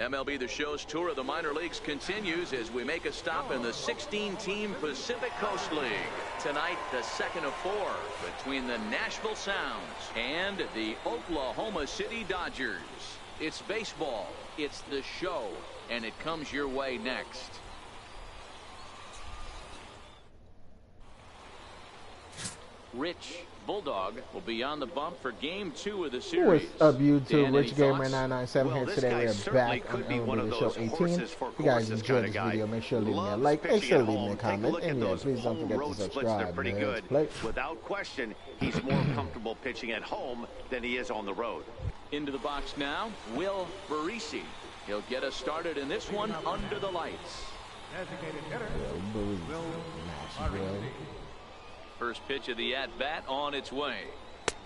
MLB The Show's tour of the minor leagues continues as we make a stop in the 16-team Pacific Coast League. Tonight, the second of 4 between the Nashville Sounds and the Oklahoma City Dodgers. It's baseball, it's the show, and it comes your way next. Rich Bulldog will be on the bump for Game 2 of the series. What's up, YouTube? Dan, Rich Gamer thoughts? 997 here today. We're back on MLB The Show 18. If you guys enjoyed this video, make sure to leave me a like, make sure to leave me a comment, and yeah, please don't forget to subscribe. Pretty good. Without question, he's more comfortable pitching at home than he is on the road. Into the box now, Will Barisi. He'll get us started in this one under the lights. Designated hitter, Will Barisi. First pitch of the at-bat on its way.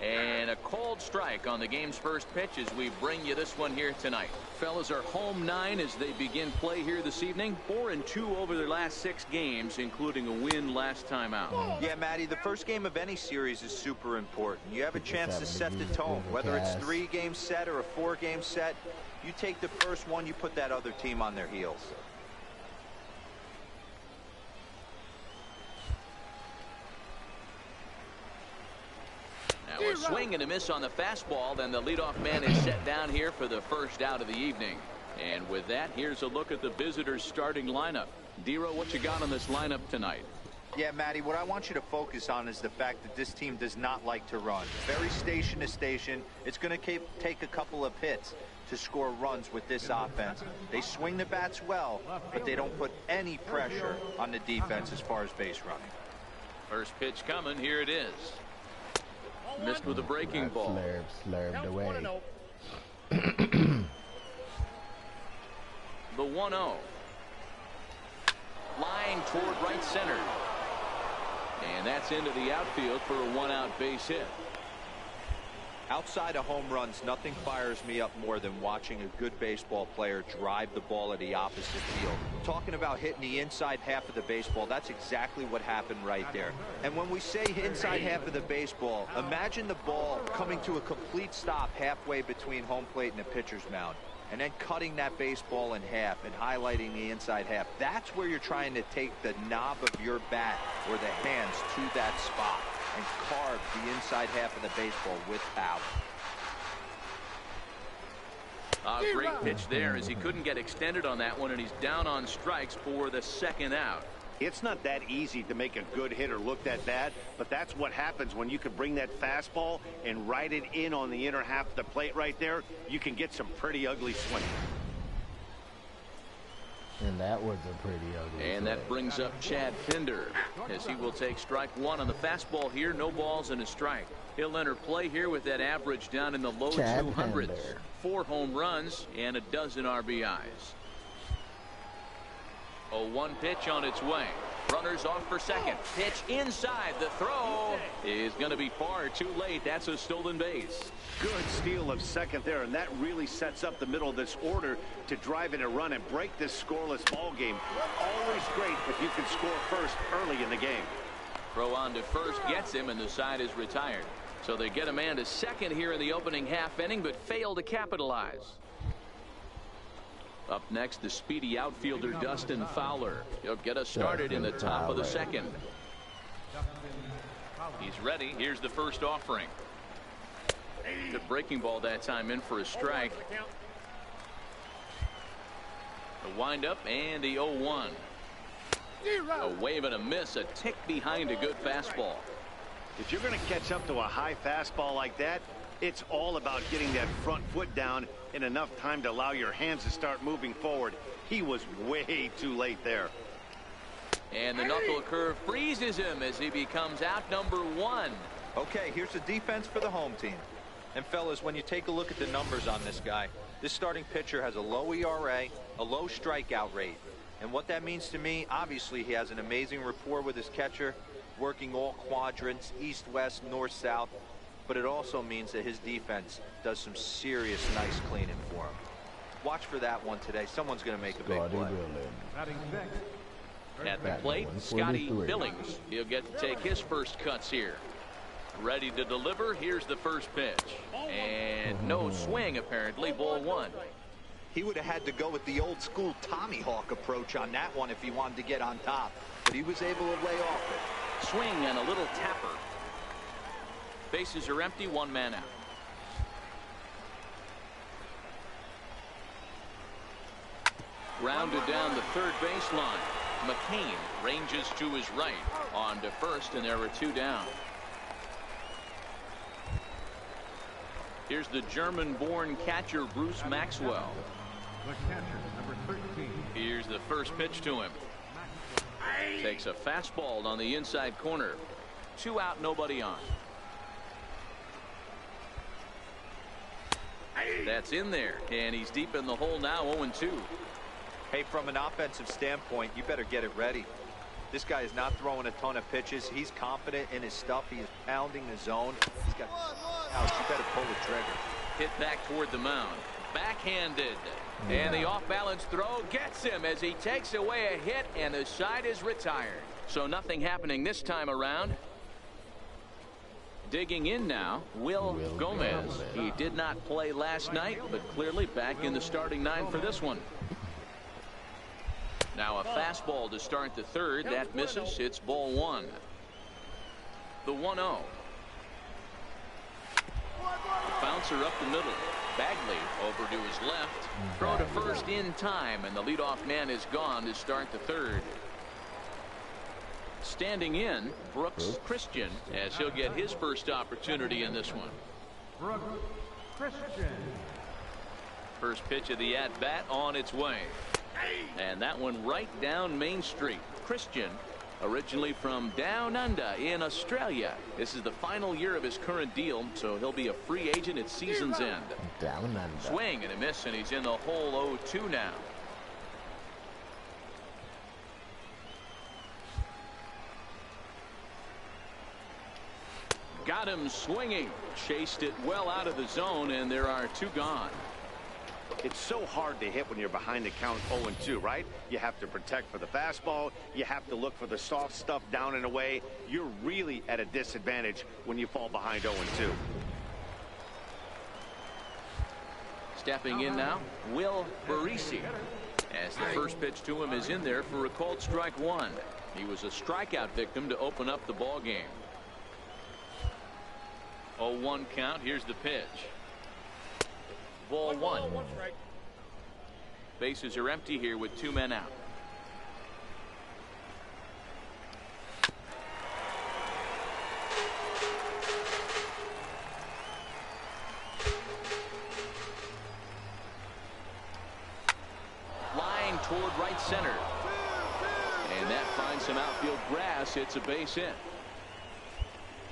And a cold strike on the game's first pitch as we bring you this one here tonight. Fellas are home 9 as they begin play here this evening. 4-2 over their last 6 games, including a win last time out. Yeah, Matty, the first game of any series is super important. You have a chance to set the tone. Whether it's 3-game set or a 4-game set, you take the first one, you put that other team on their heels. Now a swing and a miss on the fastball. Then the leadoff man is set down here for the first out of the evening. And with that, here's a look at the visitors' starting lineup. Dero, what you got on this lineup tonight? Yeah, Matty, what I want you to focus on is the fact that this team does not like to run. Very station to station. It's going to take a couple of hits to score runs with this offense. They swing the bats well, but they don't put any pressure on the defense as far as base running. First pitch coming. Here it is. Missed with a breaking ball. Slurved away. The 1-0. Line toward right center. And that's into the outfield for a 1-out base hit. Outside of home runs, nothing fires me up more than watching a good baseball player drive the ball at the opposite field. Talking about hitting the inside half of the baseball, that's exactly what happened right there. And when we say inside half of the baseball, imagine the ball coming to a complete stop halfway between home plate and the pitcher's mound, and then cutting that baseball in half and highlighting the inside half. That's where you're trying to take the knob of your bat or the hands to that spot and carve the inside half of the baseball with power. A great pitch there as he couldn't get extended on that one, and he's down on strikes for the second out. It's not that easy to make a good hitter look that bad, but that's what happens when you can bring that fastball and ride it in on the inner half of the plate right there. You can get some pretty ugly swings. And that was a pretty ugly. And that brings up Chad Pinder as he will take strike 1 on the fastball here. No balls and a strike. He'll enter play here with that average down in the low 200s. 4 home runs and a dozen RBIs. 0-1 pitch on its way. Runners off for second. Pitch inside. The throw is going to be far too late. That's a stolen base. Good steal of second there, and that really sets up the middle of this order to drive in a run and break this scoreless ball game. Always great if you can score first early in the game. Throw on to first gets him, and the side is retired. So they get a man to second here in the opening half inning, but fail to capitalize. Up next, the speedy outfielder Dustin Fowler. He'll get us started in the top of the second. He's ready. Here's the first offering. Good breaking ball that time, in for a strike. The windup and the 0-1. A wave and a miss, a tick behind a good fastball. If you're going to catch up to a high fastball like that, it's all about getting that front foot down in enough time to allow your hands to start moving forward. He was way too late there. And the knuckle curve freezes him as he becomes out number 1. Okay, here's the defense for the home team. And fellas, when you take a look at the numbers on this guy, this starting pitcher has a low ERA, a low strikeout rate. And what that means to me, obviously he has an amazing rapport with his catcher, working all quadrants, east, west, north, south. But it also means that his defense does some serious nice cleaning for him. Watch for that one today. Someone's going to make a big play. At the plate, Scotty Billings. He'll get to take his first cuts here. Ready to deliver. Here's the first pitch. And no swing, apparently. Ball 1. He would have had to go with the old school Tommy Hawk approach on that one if he wanted to get on top. But he was able to lay off it. Swing and a little tapper. Bases are empty, one man out. Rounded down the third baseline. McCain ranges to his right on to first, and there are two down. Here's the German-born catcher Bruce Maxwell. The catcher, number 13. Here's the first pitch to him. Takes a fastball on the inside corner. 2 out, nobody on. That's in there, and he's deep in the hole now, 0-2. Hey, from an offensive standpoint, you better get it ready. This guy is not throwing a ton of pitches. He's confident in his stuff. He is pounding the zone. He's got ouch. You better pull the trigger. Hit back toward the mound. Backhanded. And the off-balance throw gets him as he takes away a hit, and the side is retired. So nothing happening this time around. Digging in now, Will Gomez. He did not play last night, but clearly back in the starting 9 for this one. Now a fastball to start the third. That misses. It's ball 1. The 1-0. Bouncer up the middle. Bagley over to his left. Throw to first in time, and the leadoff man is gone to start the third. Standing in, Brooks Christian, as he'll get his first opportunity in this one. Brooks Christian. First pitch of the at-bat on its way. And that one right down Main Street. Christian, originally from down under in Australia. This is the final year of his current deal, so he'll be a free agent at season's end. Down under. Swing and a miss, and he's in the hole 0-2 now. Got him swinging. Chased it well out of the zone, and there are 2 gone. It's so hard to hit when you're behind the count 0-2, right? You have to protect for the fastball. You have to look for the soft stuff down and away. You're really at a disadvantage when you fall behind 0-2. Stepping in now, Will Barisi. As the first pitch to him is in there for a called strike 1. He was a strikeout victim to open up the ball game. 0-1 count. Here's the pitch. Ball 1. Bases are empty here with 2 men out. Line toward right center. And that finds some outfield grass. It's a base hit.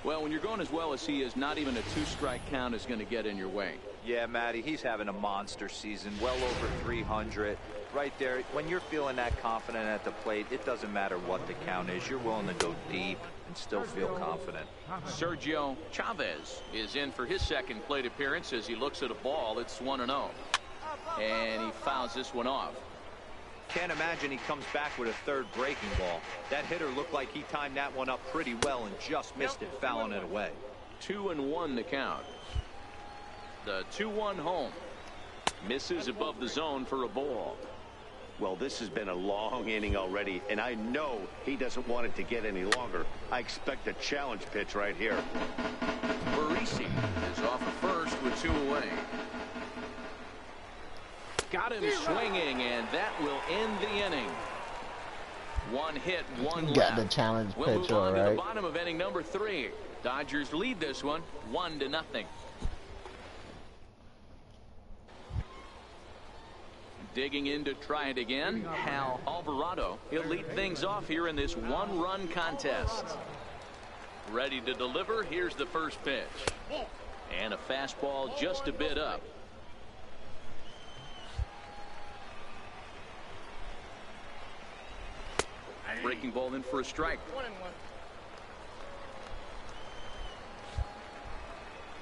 Well, when you're going as well as he is, not even a 2-strike count is going to get in your way. Yeah, Matty, he's having a monster season, well over 300. Right there, when you're feeling that confident at the plate, it doesn't matter what the count is. You're willing to go deep and still feel confident. Sergio Chavez is in for his second plate appearance as he looks at a ball. It's 1-0. And he fouls this one off. Can't imagine he comes back with a third breaking ball. That hitter looked like he timed that one up pretty well and just missed it, fouling it away. 2-1 the count. The 2-1 home. Misses above the zone for a ball. Well, this has been a long inning already, and I know he doesn't want it to get any longer. I expect a challenge pitch right here. Barisi is off of first with 2 away. Got him swinging, and that will end the inning. 1 hit, 1 left. Got the challenge we'll pitch, move on all to right. the bottom of inning number 3. Dodgers lead this one 1-0. Digging in to try it again, Hal Alvarado. He'll lead things off here in this 1-run contest. Ready to deliver. Here's the first pitch. And a fastball just a bit up. Breaking ball in for a strike. 1-1.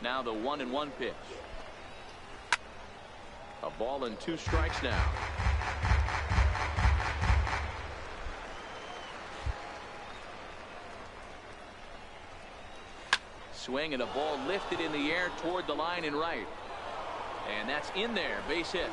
Now the 1-1 pitch. A ball and 2 strikes now. Swing and a ball lifted in the air toward the line and right. And that's in there. Base hit.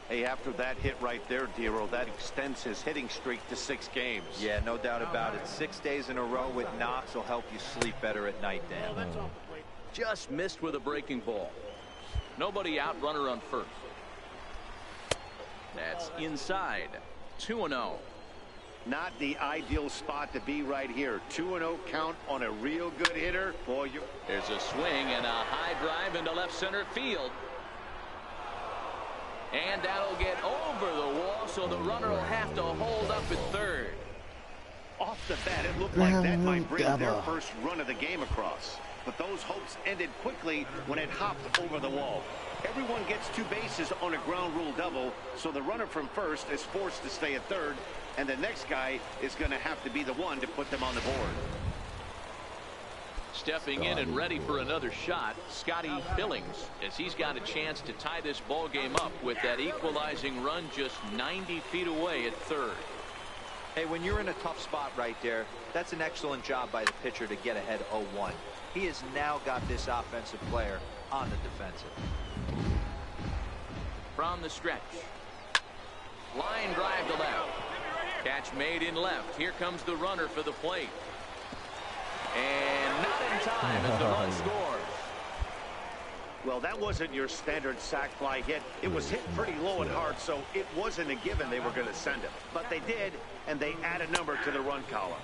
Hey, after that hit right there, Dero, that extends his hitting streak to 6 games. Yeah, no doubt about it. 6 days in a row with knocks will help you sleep better at night, Dan. Just missed with a breaking ball. Nobody out, runner on first. That's inside. 2-0. Not the ideal spot to be right here. 2-0 count on a real good hitter. Boy, there's a swing and a high drive into left center field. And that'll get over the wall, so the runner will have to hold up at third. Off the bat, it looked like that might bring their first run of the game across. But those hopes ended quickly when it hopped over the wall. Everyone gets 2 bases on a ground rule double, so the runner from first is forced to stay at third, and the next guy is going to have to be the one to put them on the board. Stepping in and ready for another shot, Scotty Billings, as he's got a chance to tie this ball game up with that equalizing run just 90 feet away at third. Hey, when you're in a tough spot right there, that's an excellent job by the pitcher to get ahead 0-1. He has now got this offensive player on the defensive. From the stretch. Line drive to left. Catch made in left. Here comes the runner for the plate. And not in time as the run scores. Well, that wasn't your standard sac fly hit. It was hit pretty low and hard, so it wasn't a given they were going to send it. But they did, and they add a number to the run column.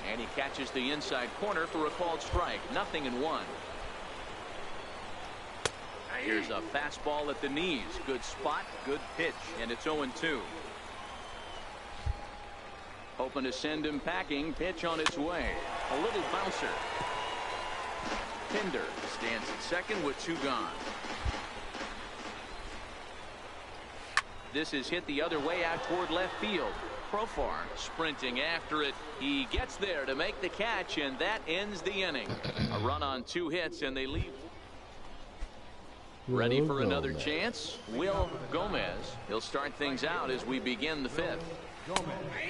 And he catches the inside corner for a called strike. 0-1. Here's a fastball at the knees. Good spot, good pitch, and it's 0-2. Hoping to send him packing. Pitch on its way. A little bouncer. Pinder stands at second with 2 gone. This is hit the other way out toward left field. Profar sprinting after it. He gets there to make the catch, and that ends the inning. A run on 2 hits, and they leave. Ready for another chance? Will Gomez. He'll start things out as we begin the 5th.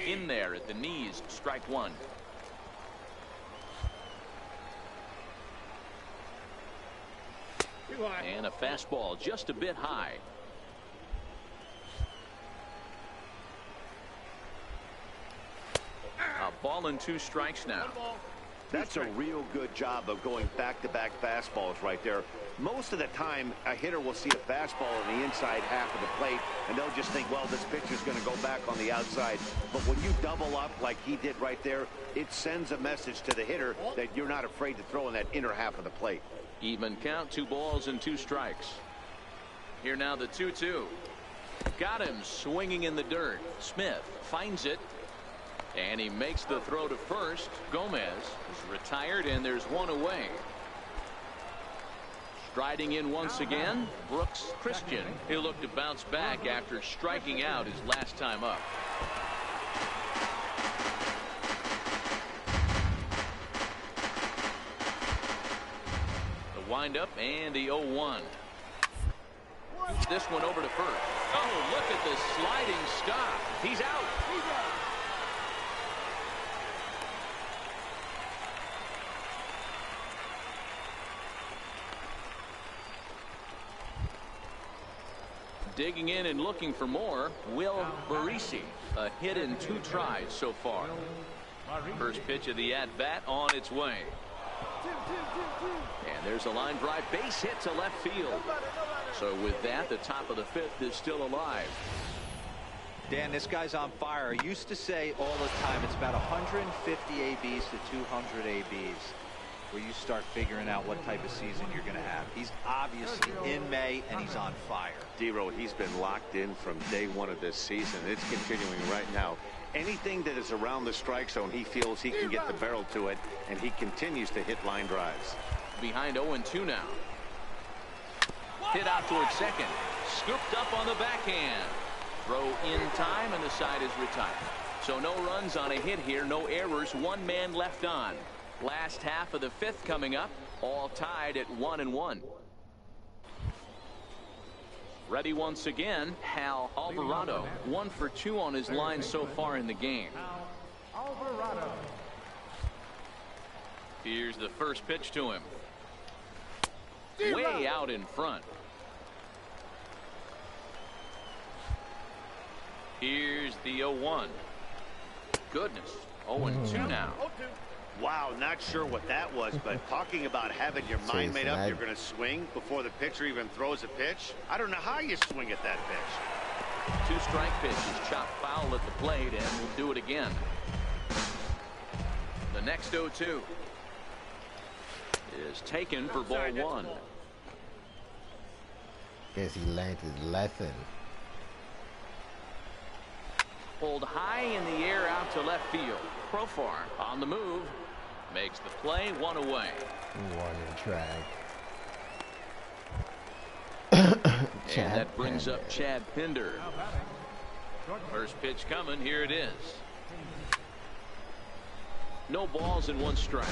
In there at the knees, strike 1. And a fastball just a bit high. A ball and 2 strikes now. That's a real good job of going back-to-back fastballs right there. Most of the time, a hitter will see a fastball in the inside half of the plate, and they'll just think, well, this pitcher's going to go back on the outside. But when you double up like he did right there, it sends a message to the hitter that you're not afraid to throw in that inner half of the plate. Even count, 2 balls and 2 strikes. Here now the 2-2. Got him swinging in the dirt. Smith finds it. And he makes the throw to first. Gomez is retired, and there's 1 away. Striding in once again, Brooks Christian. He'll look to bounce back after striking out his last time up. The windup and the 0-1. This one over to first. Oh, look at the sliding stop. He's out. Digging in and looking for more, Will Barisi. A hit in 2 tries so far. First pitch of the at-bat on its way. And there's a line drive base hit to left field. So with that, the top of the 5th is still alive. Dan, this guy's on fire. I used to say all the time it's about 150 ABs to 200 ABs where you start figuring out what type of season you're going to have. He's obviously in May, and he's on fire. Dero, he's been locked in from day 1 of this season. It's continuing right now. Anything that is around the strike zone, he feels he can get the barrel to it, and he continues to hit line drives. Behind 0-2 now. Hit out towards second. Scooped up on the backhand. Throw in time, and the side is retired. So no runs on a hit here, no errors, 1 man left on. Last half of the 5th coming up, all tied at 1-1. Ready once again, Hal Alvarado. 1 for 2 on his line so far in the game. Alvarado. Here's the first pitch to him. Way out in front. Here's the 0-1. Goodness. 0-2 now. Wow, not sure what that was, but talking about having your mind made up, you're going to swing before the pitcher even throws a pitch. I don't know how you swing at that pitch. 2 strike pitches, chopped foul at the plate, and we'll do it again. The next 0-2 is taken for ball 1. Guess he learned his lesson. Pulled high in the air out to left field. Profar on the move. Makes the play, 1 away. Warning track. And that brings up Chad Pinder. First pitch coming. Here it is. No balls and 1 strike.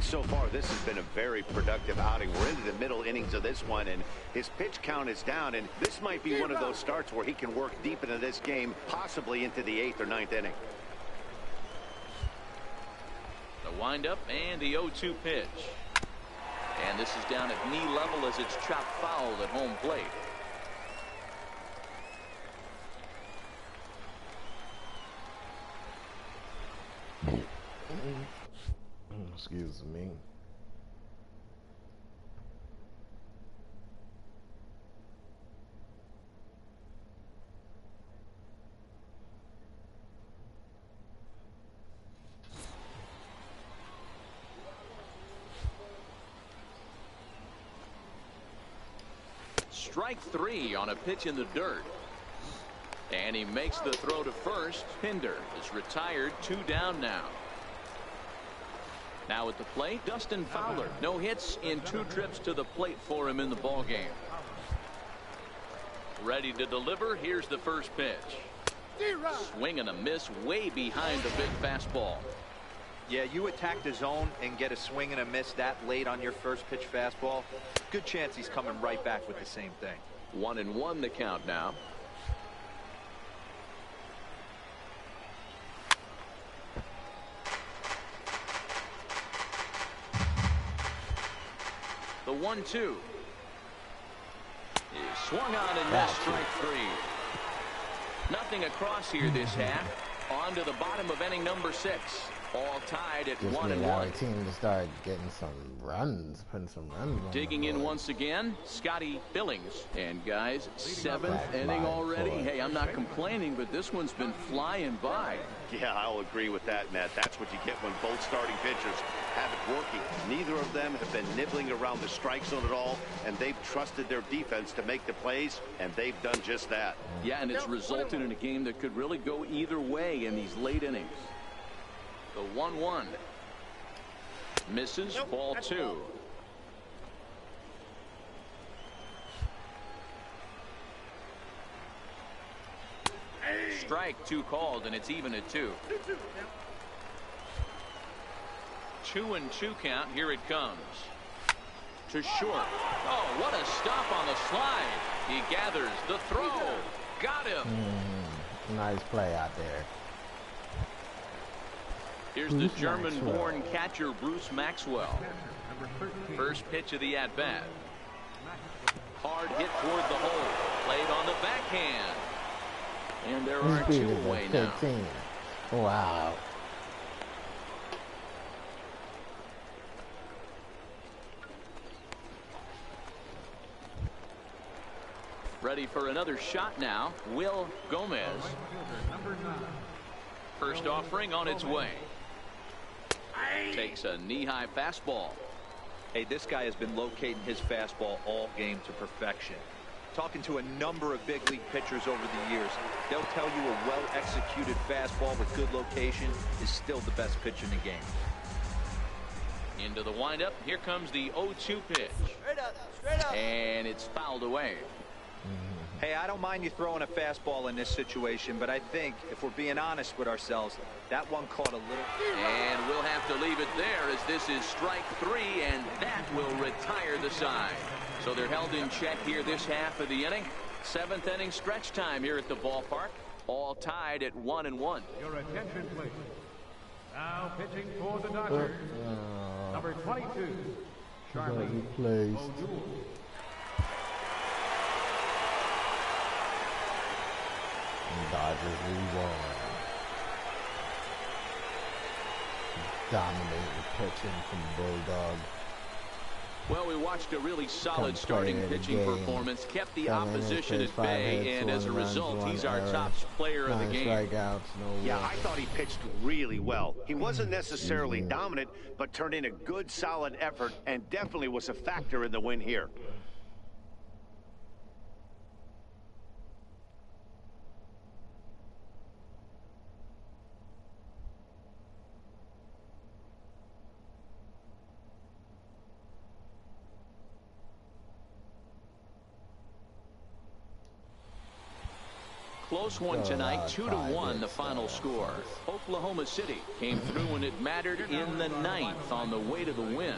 So far, this has been a very productive outing. We're into the middle innings of this one, and his pitch count is down, and this might be one of those starts where he can work deep into this game, possibly into the 8th or 9th inning. The windup and the 0-2 pitch. And this is down at knee level as it's chopped foul at home plate. Excuse me. Strike 3 on a pitch in the dirt. And he makes the throw to first. Pinder is retired. 2 down now. Now at the plate, Dustin Fowler. No hits in 2 trips to the plate for him in the ballgame. Ready to deliver. Here's the first pitch. Swing and a miss way behind the big fastball. Yeah, you attack the zone and get a swing and a miss that late on your first pitch fastball. Good chance he's coming right back with the same thing. 1-1 the count now. The 1-2 is swung on and missed. Strike 3. Nothing across here this half. On to the bottom of inning number 6. All tied at 1-1. Team to start getting some runs, putting some runs on. Digging in once again, Scotty Billings. And guys, 7th inning already. Hey, I'm not complaining, but this one's been flying by. Yeah, I'll agree with that, Matt. That's what you get when both starting pitchers have it working. Neither of them have been nibbling around the strike zone at all, and they've trusted their defense to make the plays, and they've done just that. Yeah, and it's resulted in a game that could really go either way in these late innings. The 1-1 misses. Ball 2. Strike 2 called, and it's even at 2. 2-2 count. Here it comes. To short. Oh, what a stop on the slide. He gathers the throw. Got him. Nice play out there. Here's the German-born catcher, Bruce Maxwell. First pitch of the at-bat. Hard hit toward the hole. Played on the backhand. And there are 2 away now. Wow. Ready for another shot now. Will Gomez. First offering on its way. Takes a knee-high fastball. Hey, this guy has been locating his fastball all game to perfection. Talking to a number of big league pitchers over the years, they'll tell you a well-executed fastball with good location is still the best pitch in the game. Into the windup. Here comes the 0-2 pitch. Straight up. And it's fouled away. Hey, I don't mind you throwing a fastball in this situation, but I think if we're being honest with ourselves, that one caught a little. And we'll have to leave it there as this is strike 3, and that will retire the side. So they're held in check here this half of the inning. 7th inning stretch time here at the ballpark. All tied at 1-1. Your attention, please. Now pitching for the Dodgers. Number 22, Charlie O'Doul. Dodgers won. Dominating pitching from Bulldog. Well, we watched a really solid starting pitching performance, kept the opposition at bay, and as a result, he's our top player of the game. Strikeouts, yeah, I thought he pitched really well. He wasn't necessarily dominant, but turned in a good, solid effort, and definitely was a factor in the win here. Close one tonight, 2-1 the final score. Oklahoma City came through when it mattered in the 9th on the way to the win.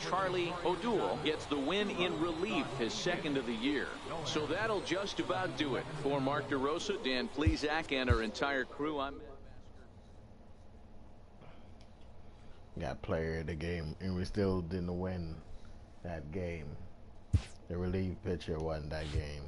Charlie O'Doul gets the win in relief, his second of the year. So that'll just about do it. For Mark DeRosa, Dan Plesac, and our entire crew, I'm... Got player of the game, and we still didn't win that game. The relief pitcher won that game.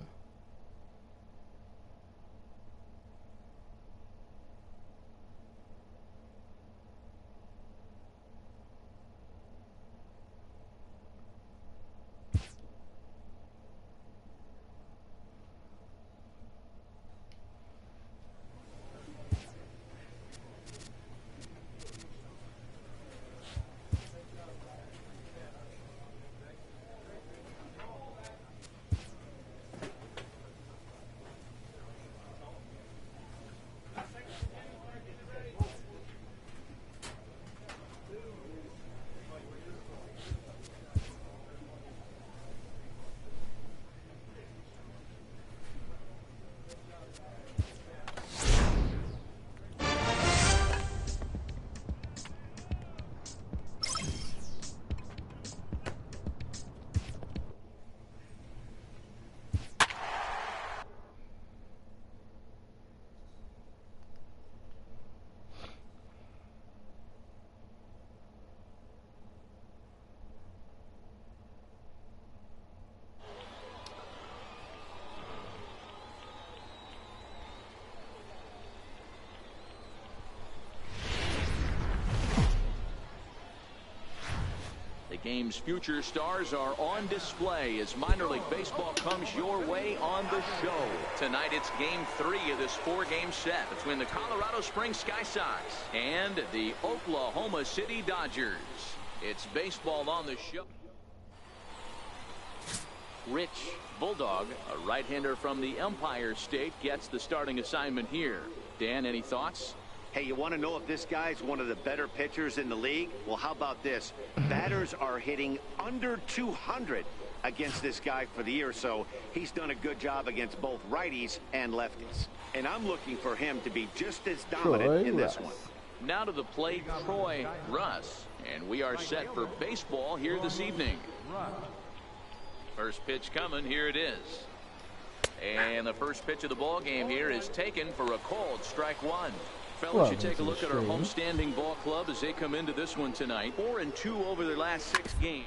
Game's future stars are on display as minor league baseball comes your way on the show. Tonight it's game 3 of this 4-game set between the Colorado Springs Sky Sox and the Oklahoma City Dodgers. It's baseball on the show. Rich Bulldog, a right-hander from the Empire State, gets the starting assignment here. Dan, any thoughts? Hey, you want to know if this guy's one of the better pitchers in the league? Well, how about this? Batters are hitting under 200 against this guy for the year, so he's done a good job against both righties and lefties. And I'm looking for him to be just as dominant in this one. Now to the plate, Troy Russ. And we are set for baseball here this evening. First pitch coming, here it is. And the first pitch of the ball game here is taken for a called strike one. Fellas, you take a look at our homestanding ball club as they come into this one tonight. 4-2 over their last 6 games.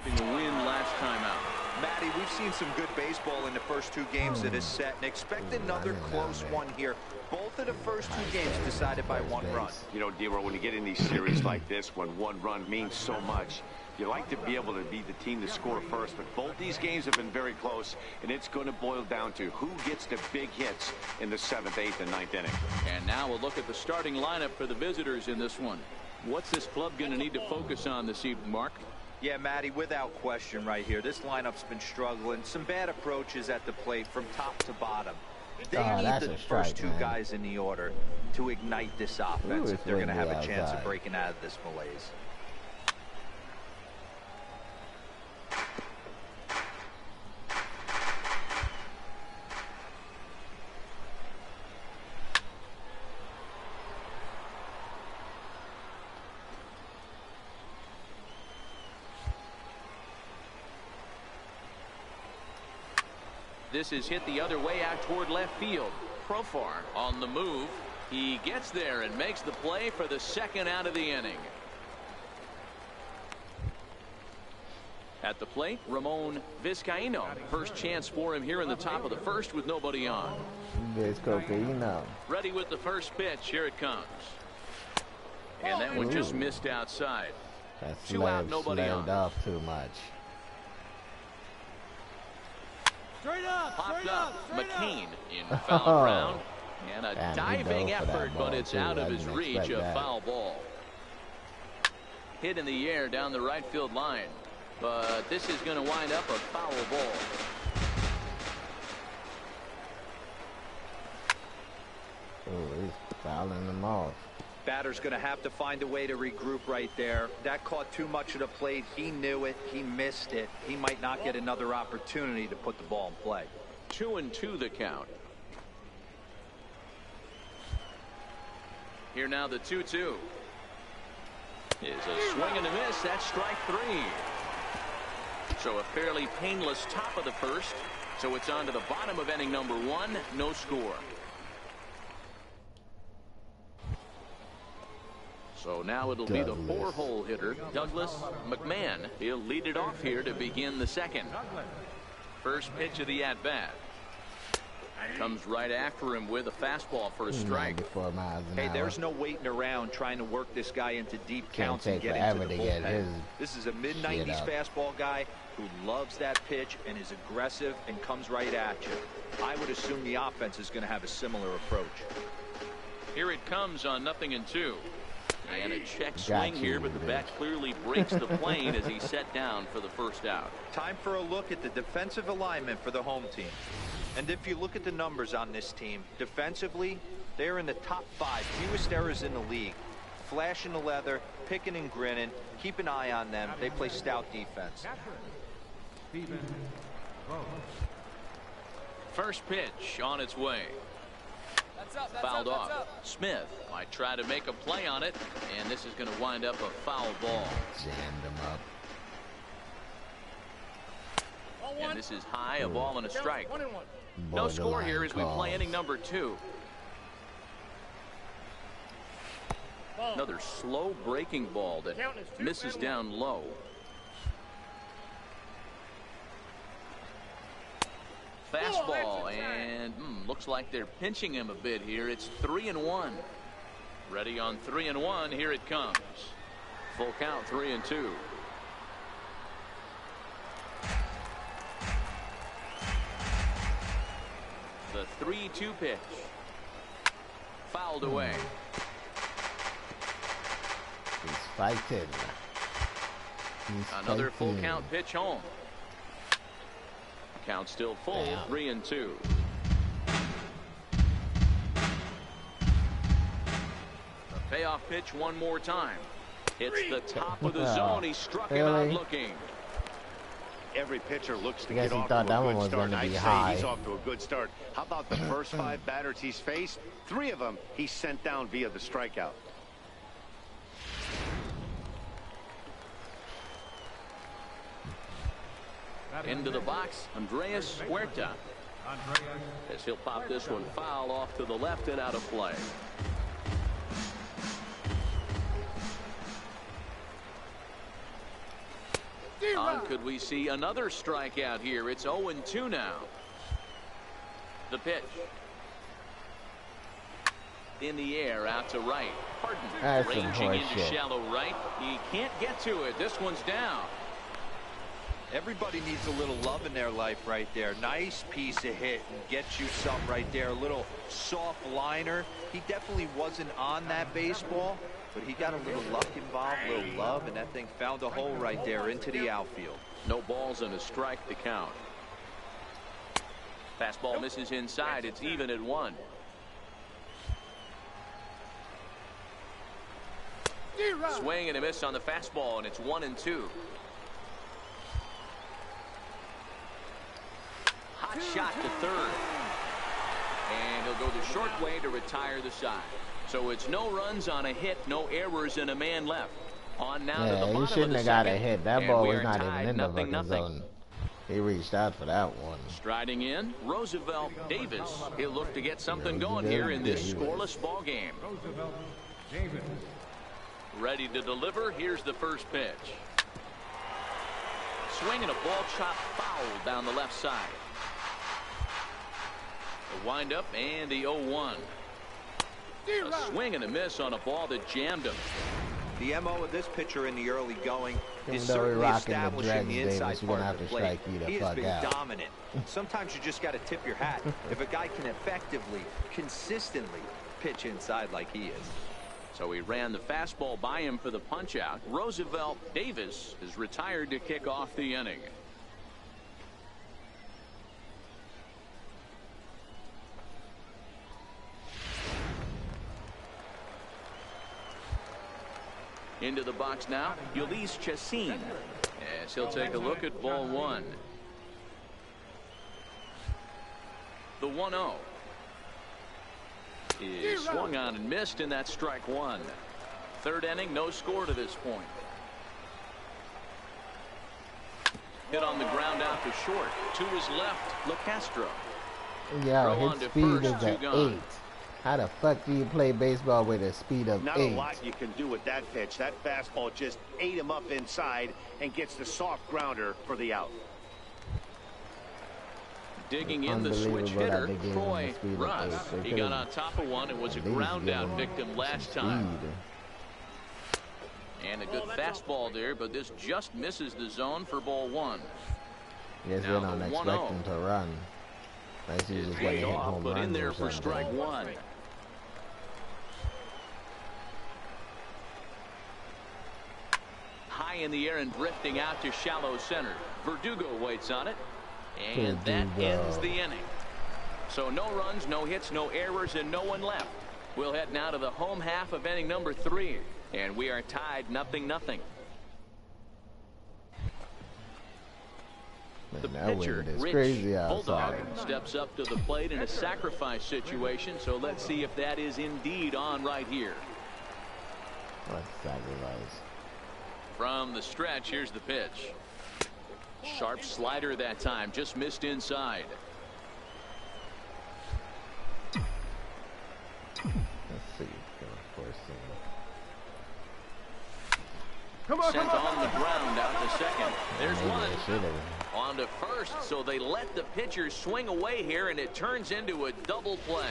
The win last time out. Matty, we've seen some good baseball in the first 2 games of this set and expect another close one here. Both of the first 2 games decided by 1 run. You know, D-Roll, when you get in these series like this, when 1 run means so much, you like to be able to be the team to score first, but both these games have been very close, and it's going to boil down to who gets the big hits in the 7th, 8th, and 9th inning. And now we'll look at the starting lineup for the visitors in this one. What's this club going to need to focus on this evening, Mark? Yeah, Matty, without question right here. This lineup's been struggling. Some bad approaches at the plate from top to bottom. They need the first 2 guys in the order to ignite this offense if they're going to have a chance of breaking out of this malaise. This is hit the other way out toward left field. Profar on the move. He gets there and makes the play for the 2nd out of the inning. At the plate, Ramon Vizcaino. First chance for him here in the top of the first with nobody on. Vizcaino. Ready with the first pitch. Here it comes. And that one just missed outside. That's 2 out, nobody on. Off too much. Straight up, Popped up. McCain in foul ground. And a diving effort, but it's out of his reach. A foul ball. Hit in the air down the right field line. But this is going to wind up a foul ball. Oh, he's fouling them off. Batter's going to have to find a way to regroup right there. That caught too much of the plate. He knew it. He missed it. He might not get another opportunity to put the ball in play. 2-2 the count. Here now the 2-2. Is a swing and a miss. That's strike 3. So a fairly painless top of the first. So it's on to the bottom of inning number 1. No score. So now it'll be the 4-hole hitter, Douglas McMahon. He'll lead it off here to begin the second. First pitch of the at-bat. Comes right after him with a fastball for a strike. Hey, there's no waiting around trying to work this guy into deep counts and get into the bullpen. This is a mid-90s fastball guy who loves that pitch and is aggressive and comes right at you. I would assume the offense is going to have a similar approach. Here it comes on 0-2. And a check swing here, but the bat clearly breaks the plane as he's set down for the first out. Time for a look at the defensive alignment for the home team. And if you look at the numbers on this team, defensively, they're in the top 5, fewest errors in the league. Flashing the leather, picking and grinning. Keep an eye on them. They play stout defense. First pitch on its way. Fouled off. Smith might try to make a play on it, and this is going to wind up a foul ball. Jammed him up. And this is high, a ball and a strike. No score here as we play inning number 2. Another slow breaking ball that misses down low. Fastball, and looks like they're pinching him a bit here. It's 3-1. Ready on 3-1. Here it comes. Full count, 3-2. The 3-2 pitch. Fouled away. He's fighting. Another full count pitch home. Count still full. 3-2. A payoff pitch one more time. It's the top of the zone. He struck him out looking. Every pitcher looks to get off to a good start. I'd say he's off to a good start. How about the first 5 batters he's faced? 3 of them he sent down via the strikeout. Into the box, Andreas Huerta. As he'll pop this one foul off to the left and out of play. Could we see another strikeout here? It's 0-2 now. The pitch. In the air, out to right. Harden ranging into shallow right. He can't get to it. This one's down. Everybody needs a little love in their life right there. Nice piece of hit and gets you some right there. A little soft liner. He definitely wasn't on that baseball, but he got a little luck involved, a little love, and that thing found a hole right there into the outfield. No balls and a strike to count. Fastball misses inside. It's even at 1. Swing and a miss on the fastball, and it's 1-2. Hot shot to third. And he'll go the short way to retire the side. So it's no runs on a hit, no errors, and a man left. On now to the bottom he shouldn't have got a hit. That ball was not tied, even in the fucking zone. He reached out for that one. Striding in, Roosevelt Davis. He'll look to get something going here in this scoreless ball game. Roosevelt Davis. Ready to deliver. Here's the first pitch. swing and a ball chop foul down the left side. The windup and the 0-1. A swing and a miss on a ball that jammed him. The MO of this pitcher in the early going is certainly establishing the inside part of the plate. He has been dominant. Sometimes you just got to tip your hat if a guy can effectively, consistently pitch inside like he is. So he ran the fastball by him for the punch out. Roosevelt Davis is retired to kick off the inning. Into the box now, Ulysses Chassin, as he'll take a look at ball one. The 1-0 is swung on and missed, and that's strike one. Third inning, no score to this point. Hit on the ground out to short. To his left, LeCastro. Yeah, his speed is at 8. How the fuck do you play baseball with a speed of 8? Not a lot you can do with that pitch. That fastball just ate him up inside and gets the soft grounder for the out. Digging in the switch hitter, Troy Russ. He got on top of one and was a ground out victim last time. And a good fastball there, but this just misses the zone for ball one. Yes, we're not expecting to run. That's usually just paid off, but in there for strike one. High in the air and drifting out to shallow center. Verdugo waits on it, and that ends the inning. So no runs, no hits, no errors, and no one left. We'll head now to the home half of inning number 3, and we are tied 0-0. The pitcher, Rich Bulldog, steps up to the plate in a sacrifice situation, so let's see if that is indeed on right here. What sacrifice? From the stretch, here's the pitch. Sharp slider that time, just missed inside. Let's see. Sent on the ground out to second. There's one. On to first, so they let the pitcher swing away here, and it turns into a double play.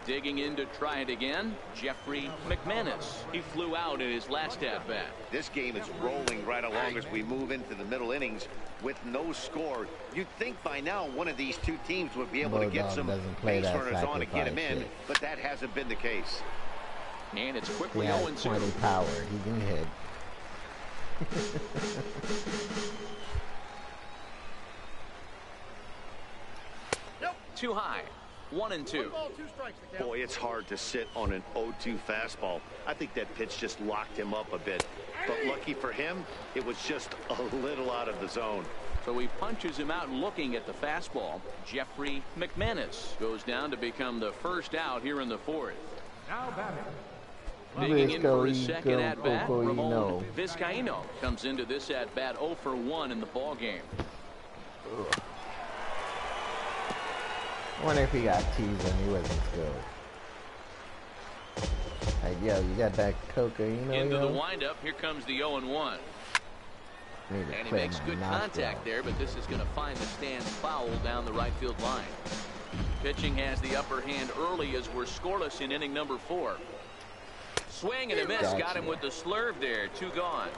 Digging in to try it again, Jeffrey McManus. He flew out in his last at-bat. This game is rolling right along as we move into the middle innings with no score. You'd think by now one of these two teams would be able to get some base runners on to get him in, but that hasn't been the case. And it's quickly 0-2. 20 power. He can hit. Too high. 1-2. Boy, it's hard to sit on an 0-2 fastball. I think that pitch just locked him up a bit. But lucky for him, it was just a little out of the zone. So he punches him out looking at the fastball. Jeffrey McManus goes down to become the first out here in the 4th. Now batting. Digging in for his second at-bat, Ramon Vizcaino comes into this at-bat 0 for 1 in the ball game. I wonder if he got teased when he wasn't good. Like, yo, you got that cocaine? Into the windup, here comes the 0-1. And he makes good contact there, but this is going to find the stands foul down the right field line. Pitching has the upper hand early as we're scoreless in inning number 4. Swing and a miss, got him with the slurve there. 2 gone.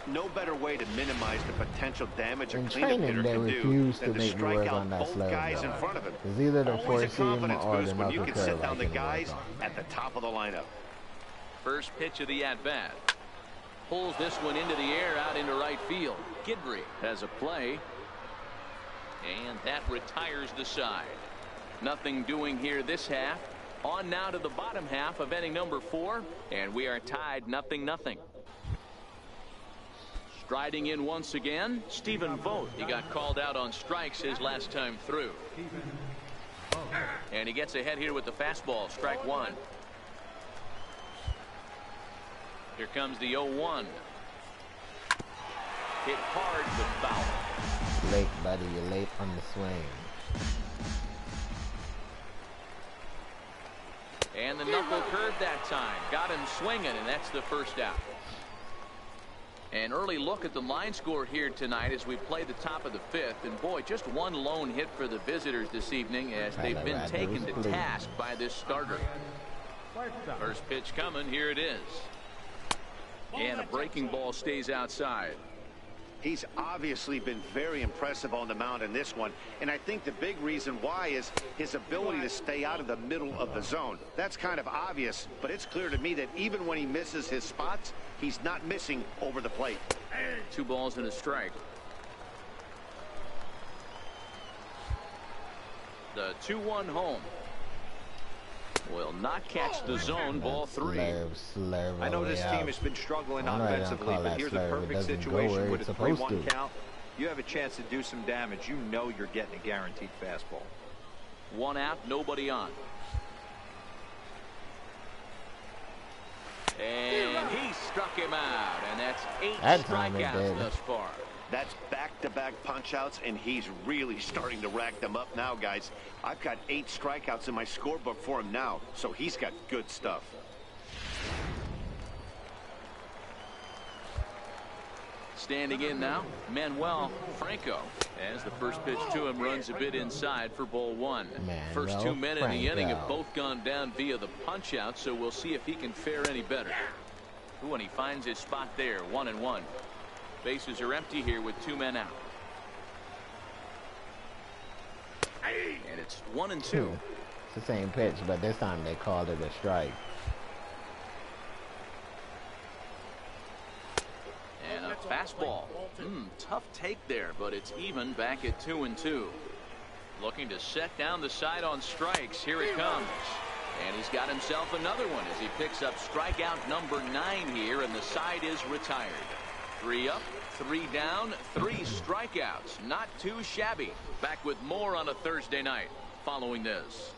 No better way to minimize the potential damage a in cleanup hitter can do to than to strike out both guys in front of him. It's either the Always a four-seam confidence or boost the when you can sit down the curve guys at the top of the lineup. First pitch of the at-bat. Pulls this one into the air out into right field. Guidry has a play. And that retires the side. Nothing doing here this half. On now to the bottom half of inning number 4, and we are tied 0-0. Striding in once again, Stephen Vogt. He got called out on strikes his last time through. And he gets ahead here with the fastball, strike 1. Here comes the 0-1. Hit hard but foul. Late, buddy. You're late on the swing. And the knuckle curve that time. Got him swinging, and that's the first out. An early look at the line score here tonight as we play the top of the 5th. And boy, just one lone hit for the visitors this evening as they've been taken to task by this starter. First pitch coming. Here it is. And a breaking ball stays outside. He's obviously been very impressive on the mound in this one. And I think the big reason why is his ability to stay out of the middle of the zone. That's kind of obvious, but it's clear to me that even when he misses his spots, he's not missing over the plate. 2 balls and a strike. The 2-1 home. Will not catch the zone. Ball 3. I know this team has been struggling offensively, but here's a perfect situation with a 3-1 count. You have a chance to do some damage. You know you're getting a guaranteed fastball. 1 out, nobody on. And he struck him out, and that's 8 strikeouts thus far. That's back-to-back punch-outs, and he's really starting to rack them up now, guys. I've got 8 strikeouts in my scorebook for him now, so he's got good stuff. Standing in now, Manuel Franco. As the first pitch to him runs a bit inside for ball 1. First 2 men in the inning have both gone down via the punch-out, so we'll see if he can fare any better. Ooh, and he finds his spot there, 1-1. Bases are empty here with 2 men out. And it's 1-2. It's the same pitch, but this time they called it a strike. And a fastball. Tough take there, but it's even back at 2-2. Looking to set down the side on strikes. Here it comes. And he's got himself another one as he picks up strikeout number 9 here, and the side is retired. 3 up, 3 down, 3 strikeouts. Not too shabby. Back with more on a Thursday night following this.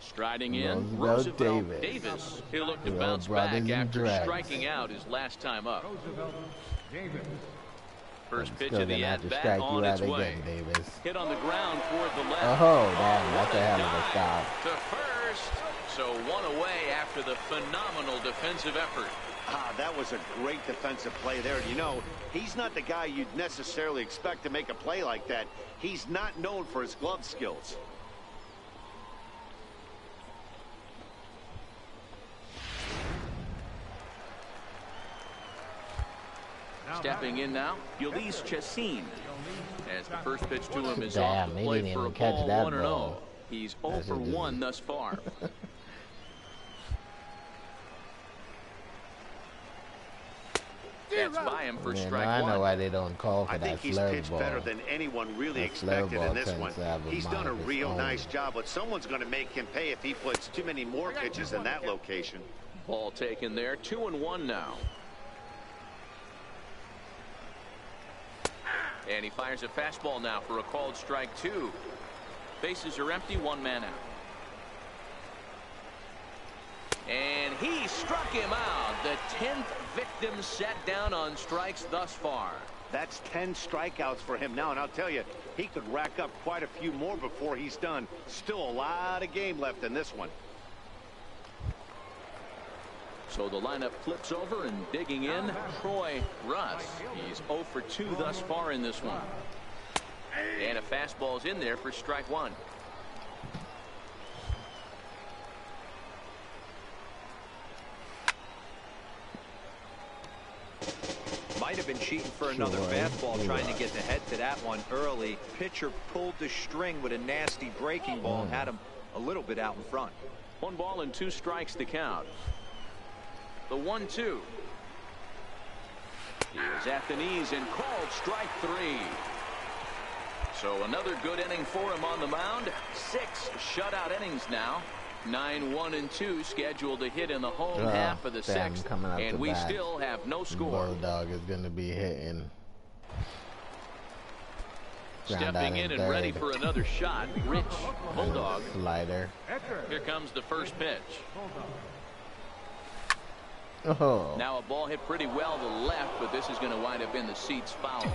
Striding in, Roosevelt Davis. He'll look to bounce back after striking out his last time up. First pitch of the at-bat on its way. Hit on the ground toward the left. Oh, damn, that's a hell of a stop. To first. So 1 away after the phenomenal defensive effort. That was a great defensive play there. You know, he's not the guy you'd necessarily expect to make a play like that. He's not known for his glove skills. Stepping in now, Ulysses Chacin. As the first pitch to him is off the plate for a ball 1-0. He's 0 for 1 thus far. That's by him for strike 1. I know why they don't call for that I think he's pitched better than anyone really expected in this one. He's done a real nice job, but someone's going to make him pay if he puts too many more pitches in that location. Ball taken there, 2-1 now. And he fires a fastball now for a called strike 2. Bases are empty, 1 man out. And he struck him out. The 10th victim set down on strikes thus far. That's 10 strikeouts for him now, and I'll tell you, he could rack up quite a few more before he's done. Still a lot of game left in this one. So the lineup flips over, and digging in, Troy Russ. He's 0 for 2 thus far in this one. And a fastball's in there for strike 1. Might have been cheating for another fastball, trying to get the head to that one early. Pitcher pulled the string with a nasty breaking ball and had him a little bit out in front. 1 ball and 2 strikes to count. The 1-2. He is at the knees and called strike 3. So another good inning for him on the mound. 6 shutout innings now. 9, 1, and 2 scheduled to hit in the home half of the 6th, and we still have no score. Bulldog is going to be hitting. Stepping in and ready for another shot, Rich Bulldog. Slider. Here comes the first pitch. Oh. Now a ball hit pretty well to the left, but this is going to wind up in the seats foul.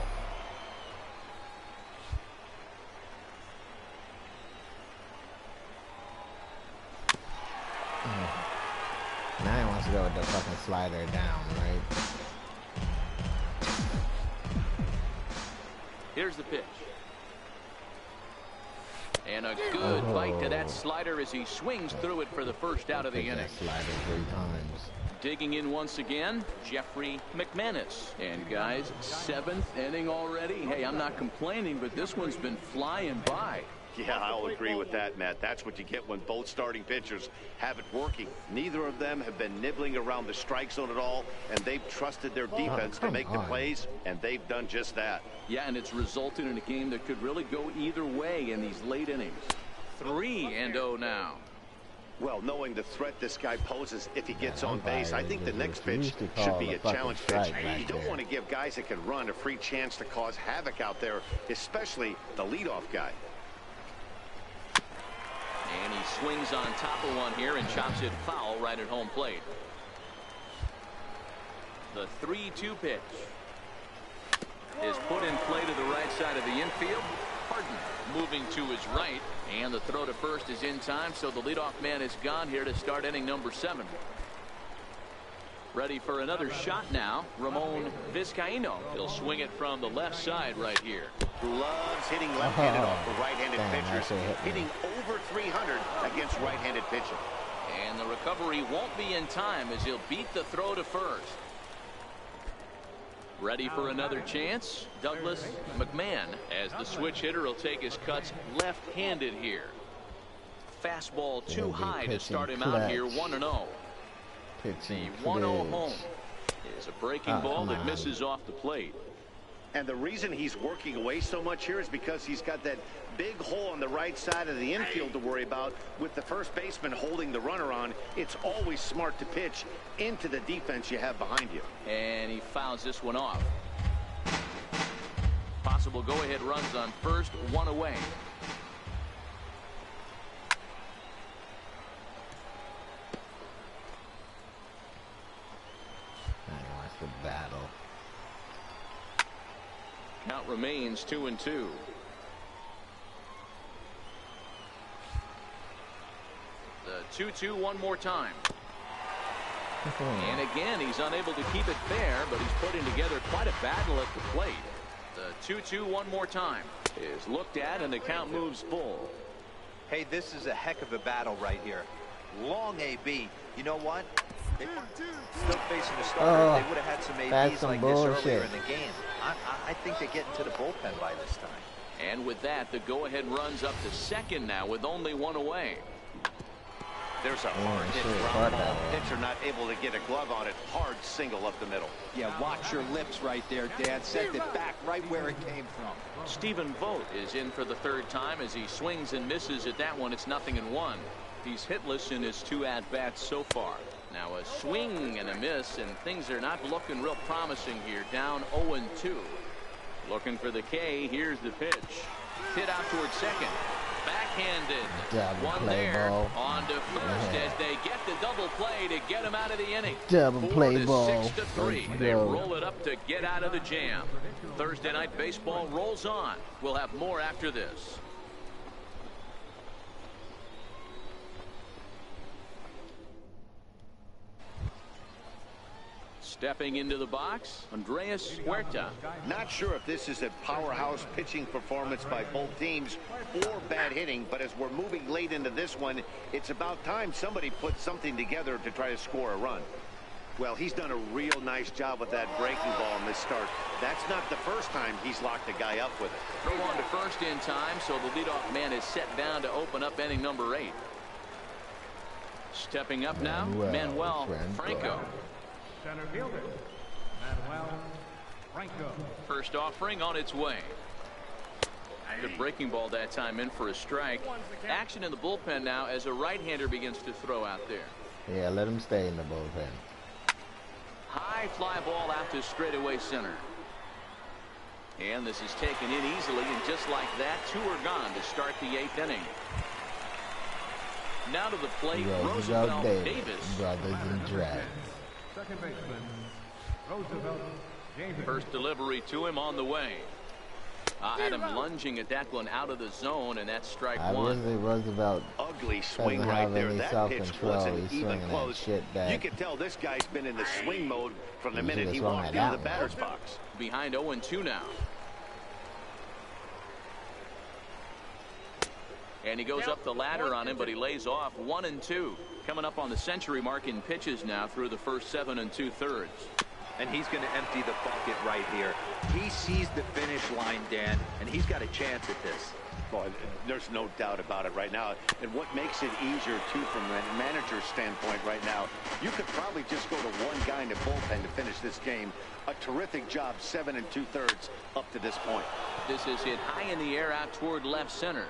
Now he wants to go with the fucking slider down, right? Here's the pitch. And a good bite to that slider as he swings through it for the first out of the inning. Slider 3 times. Digging in once again, Jeffrey McManus. And guys, 7th inning already. Hey, I'm not complaining, but this one's been flying by. Yeah, I'll agree with that, Matt. That's what you get when both starting pitchers have it working. Neither of them have been nibbling around the strike zone at all, and they've trusted their defense to make the plays, and they've done just that. Yeah, and it's resulted in a game that could really go either way in these late innings. 3-0 now. Well, knowing the threat this guy poses if he gets on base, I think the next pitch should be a challenge pitch. You don't want to give guys that can run a free chance to cause havoc out there, especially the leadoff guy. And he swings on top of one here and chops it foul right at home plate. The 3-2 pitch is put in play to the right side of the infield. Harden moving to his right, and the throw to first is in time, so the leadoff man is gone here to start inning number 7. Ready for another shot now, Ramon Vizcaino. He'll swing it from the left side right here. Loves hitting left-handed off the right-handed pitchers, hitting over 300 against right-handed pitching. And the recovery won't be in time as he'll beat the throw to first. Ready for another chance, Douglas McMahon, as the switch hitter will take his cuts left-handed here. Fastball too high to start him out here, 1-0. The 1-0 home is a breaking ball that misses off the plate. And the reason he's working away so much here is because he's got that big hole on the right side of the infield to worry about. With the first baseman holding the runner on, it's always smart to pitch into the defense you have behind you. And he fouls this one off. Possible go-ahead runs on first, 1 away. The battle. Count remains 2-2. The 2-2 one more time. And again, he's unable to keep it fair, but he's putting together quite a battle at the plate. The 2-2 one more time is looked at, and the count moves full. Hey, this is a heck of a battle right here. Long AB. You know what? Still facing the starter. They would have had some ABs like this earlier in the game. I think they get into the bullpen by this time. And with that, the go-ahead runs up to second now with only 1 away. There's a hard hit ground ball. Pitcher not able to get a glove on it. Hard single up the middle. Yeah, watch your lips right there, Dan. Sent it back right where it came from. Stephen Vogt is in for the 3rd time as he swings and misses at that one. It's 0-1. He's hitless in his 2 at-bats so far. Now a swing and a miss, and things are not looking real promising here. Down 0-2. Looking for the K. Here's the pitch. Hit out towards second. Backhanded. One there. On to first as they get the double play to get him out of the inning. Double play ball. 6-3. They roll it up to get out of the jam. Thursday night baseball rolls on. We'll have more after this. Stepping into the box, Andreas Huerta. Not sure if this is a powerhouse pitching performance by both teams or bad hitting, but as we're moving late into this one, it's about time somebody put something together to try to score a run. Well, he's done a real nice job with that breaking ball in this start. That's not the first time he's locked a guy up with it. Throw on to first in time, so the leadoff man is set down to open up inning number 8. Stepping up now, Manuel Franco. Center fielder, Manuel Franco. First offering on its way. Good breaking ball that time in for a strike. Action in the bullpen now as a right-hander begins to throw out there. Yeah, let him stay in the bullpen. High fly ball out to straightaway center. And this is taken in easily, and just like that, 2 are gone to start the 8th inning. Now to the plate, Roosevelt Davis. Brothers and Dragons. Second baseman, Roosevelt Davis. First delivery to him on the way. Had him lunging at that one out of the zone, and that's strike 1. Roosevelt. A ugly swing right there. That pitch wasn't even close. You could tell this guy's been in the swing mode from the minute he walked into the batter's box. Behind 0-2 now. And he goes up the ladder on him, but he lays off. 1-2. Coming up on the century mark in pitches now through the first 7 2/3. And he's going to empty the bucket right here. He sees the finish line, Dan, and he's got a chance at this. Boy, there's no doubt about it right now. And what makes it easier, too, from a manager's standpoint right now, you could probably just go to one guy in the bullpen to finish this game. A terrific job, 7 2/3 up to this point. This is hit high in the air out toward left center.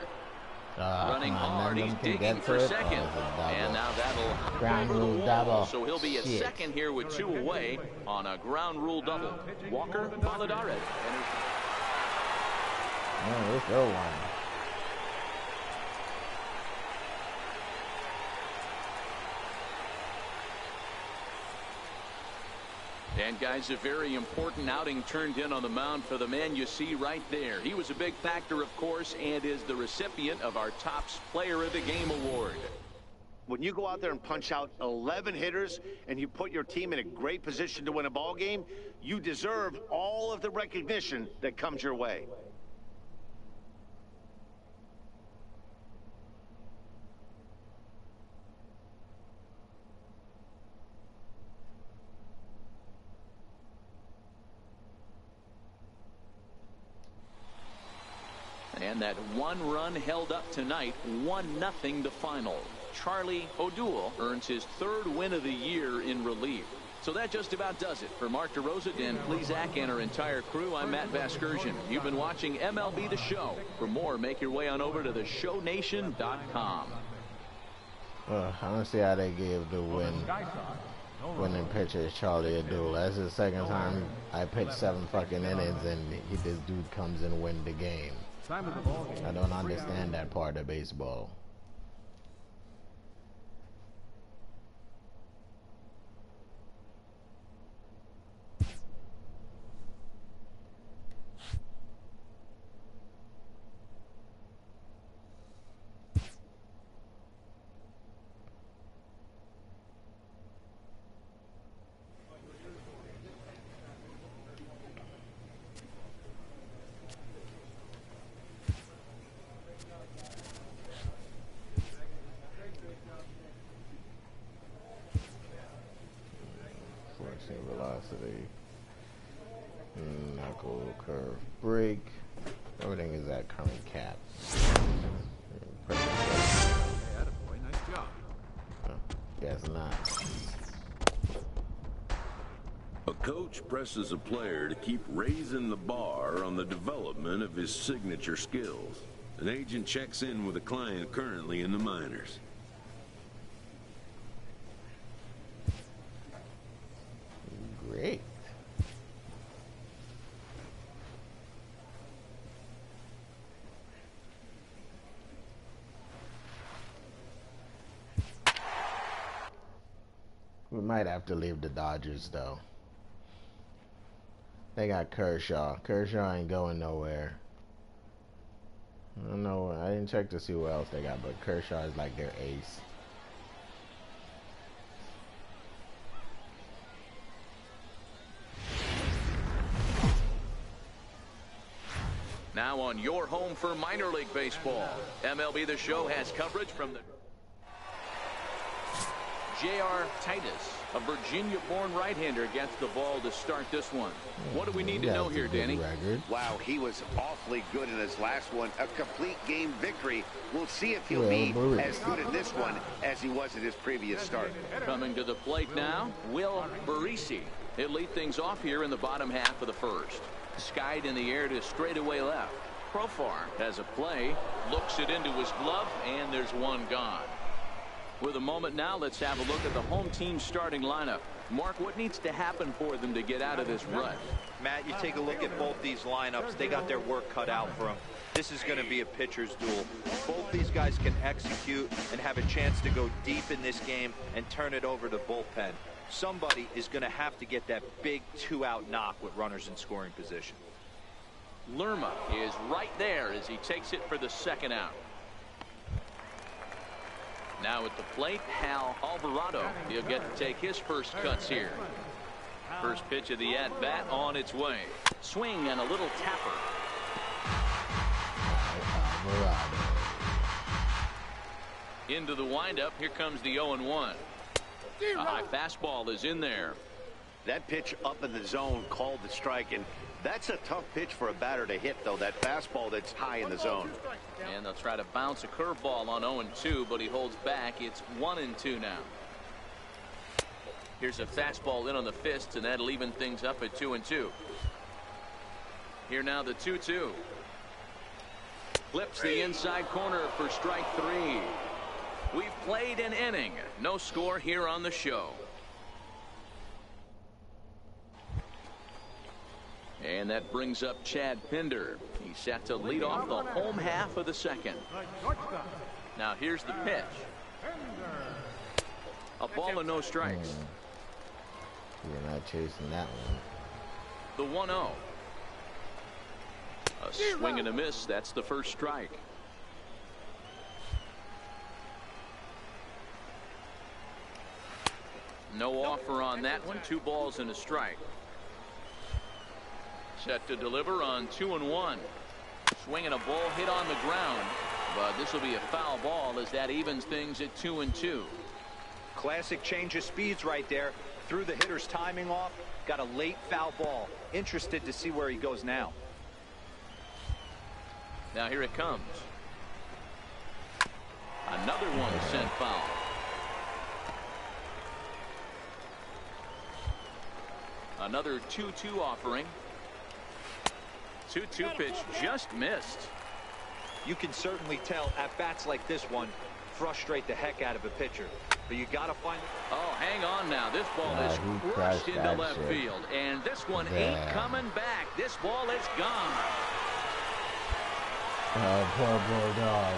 Running hard, he's digging for second. And now that'll ground rule double. So he'll be at second here with 2 away on a ground rule double. Walker Valadares. Oh, let's go one. And guys, a very important outing turned in on the mound for the man you see right there. He was a big factor, of course, and is the recipient of our Topps Player of the Game award. When you go out there and punch out 11 hitters and you put your team in a great position to win a ball game, you deserve all of the recognition that comes your way. And that one run held up tonight, 1-0 the final. Charlie O'Doul earns his 3rd win of the year in relief. So that just about does it. For Mark DeRosa, Dan Plesac, and our entire crew, I'm Matt Vasgersian. You've been watching MLB The Show. For more, make your way on over to theshownation.com. I don't see how they gave the winning pitcher Charlie O'Doul. That's the second time I pitched 7 fucking innings and this dude comes and win the game. I don't understand that part of baseball. Velocity, knuckle, curve, break. Everything is at current cap. Nice job. Guess not. A coach presses a player to keep raising the bar on the development of his signature skills. An agent checks in with a client currently in the minors. Great. We might have to leave the Dodgers, though. They got Kershaw. Kershaw ain't going nowhere. I don't know. I didn't check to see what else they got, but Kershaw is like their ace. Now on your home for minor league baseball, MLB The Show has coverage from the J.R. Titus, a Virginia-born right-hander, gets the ball to start this one. What do we need to know here, Danny? Wow, he was awfully good in his last one. A complete game victory. We'll see if he'll be as good in this one as he was in his previous start. Coming to the plate now, Will Barisi. He'll lead things off here in the bottom half of the first. Skied in the air to straightaway left. Profar has a play, looks it into his glove, and there's one gone. With a moment now, let's have a look at the home team's starting lineup. Mark, what needs to happen for them to get out of this rut? Matt, you take a look at both these lineups. They got their work cut out for them. This is going to be a pitcher's duel. Both these guys can execute and have a chance to go deep in this game and turn it over to bullpen. Somebody is going to have to get that big 2-out knock with runners in scoring position. Lerma is right there as he takes it for the second out. Now at the plate, Hal Alvarado. He'll get to take his first cuts here. First pitch of the at-bat on its way. Swing and a little tapper. Alvarado. Into the windup. Here comes the 0-1. A high fastball is in there. That pitch up in the zone called the strike, and that's a tough pitch for a batter to hit, though, that fastball that's high in the zone. And they'll try to bounce a curveball on 0-2, but he holds back. It's 1-2 now. Here's a fastball in on the fists, and that'll even things up at 2-2. Here now the 2-2. Flips the inside corner for strike 3. We've played an inning. No score here on the show. And that brings up Chad Pinder. He's set to lead off the home half of the second. Now here's the pitch. A ball and no strikes. You're not chasing that one. The 1-0. A swing and a miss. That's the first strike. No offer on that one. 2 balls and a strike. Set to deliver on 2-1. Swinging a ball hit on the ground, but this will be a foul ball as that evens things at 2-2. Classic change of speeds right there. Threw the hitter's timing off. Got a late foul ball. Interested to see where he goes now. Now here it comes. Another one sent foul. Another 2-2 offering. 2-2 pitch just missed. You can certainly tell at bats like this one frustrate the heck out of a pitcher. But you got to find. Oh, hang on now. This ball is crushed into left field. And this one ain't coming back. This ball is gone. Poor Bulldog.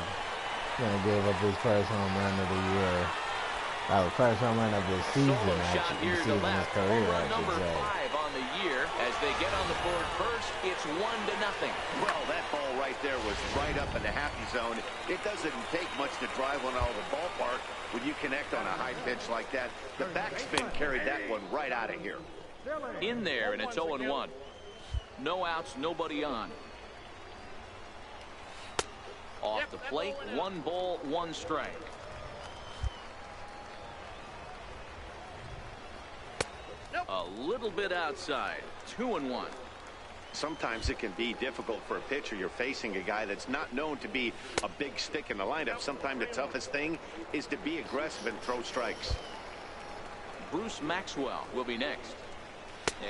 Gonna give up his first home run of the year. First home run of the season, actually. Season his career, I should number say. 5 on the year. As they get on the board first, it's 1-0. Well, that ball right there was right up in the happy zone. It doesn't take much to drive one out of the ballpark when you connect on a high pitch like that. The backspin carried that one right out of here. In there, and it's 0-1. No outs, nobody on. Off the plate, 1 ball, 1 strike. A little bit outside. 2-1. Sometimes it can be difficult for a pitcher. You're facing a guy that's not known to be a big stick in the lineup. Sometimes the toughest thing is to be aggressive and throw strikes. Bruce Maxwell will be next.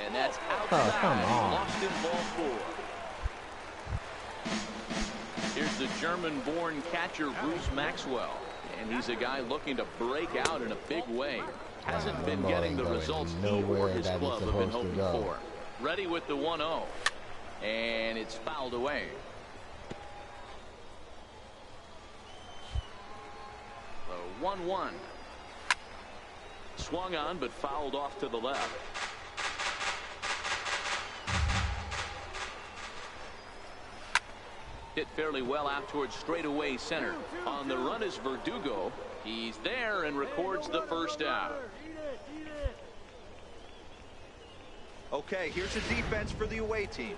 And that's outside. Oh, come on. Lost in ball 4. Here's the German-born catcher Bruce Maxwell. And he's a guy looking to break out in a big way. Hasn't been getting the results he or his club have been hoping for. Ready with the 1-0. And it's fouled away. The 1-1. Swung on but fouled off to the left. Hit fairly well out towards straightaway center. On the run is Verdugo. He's there and records the first out. Okay, here's a defense for the away team.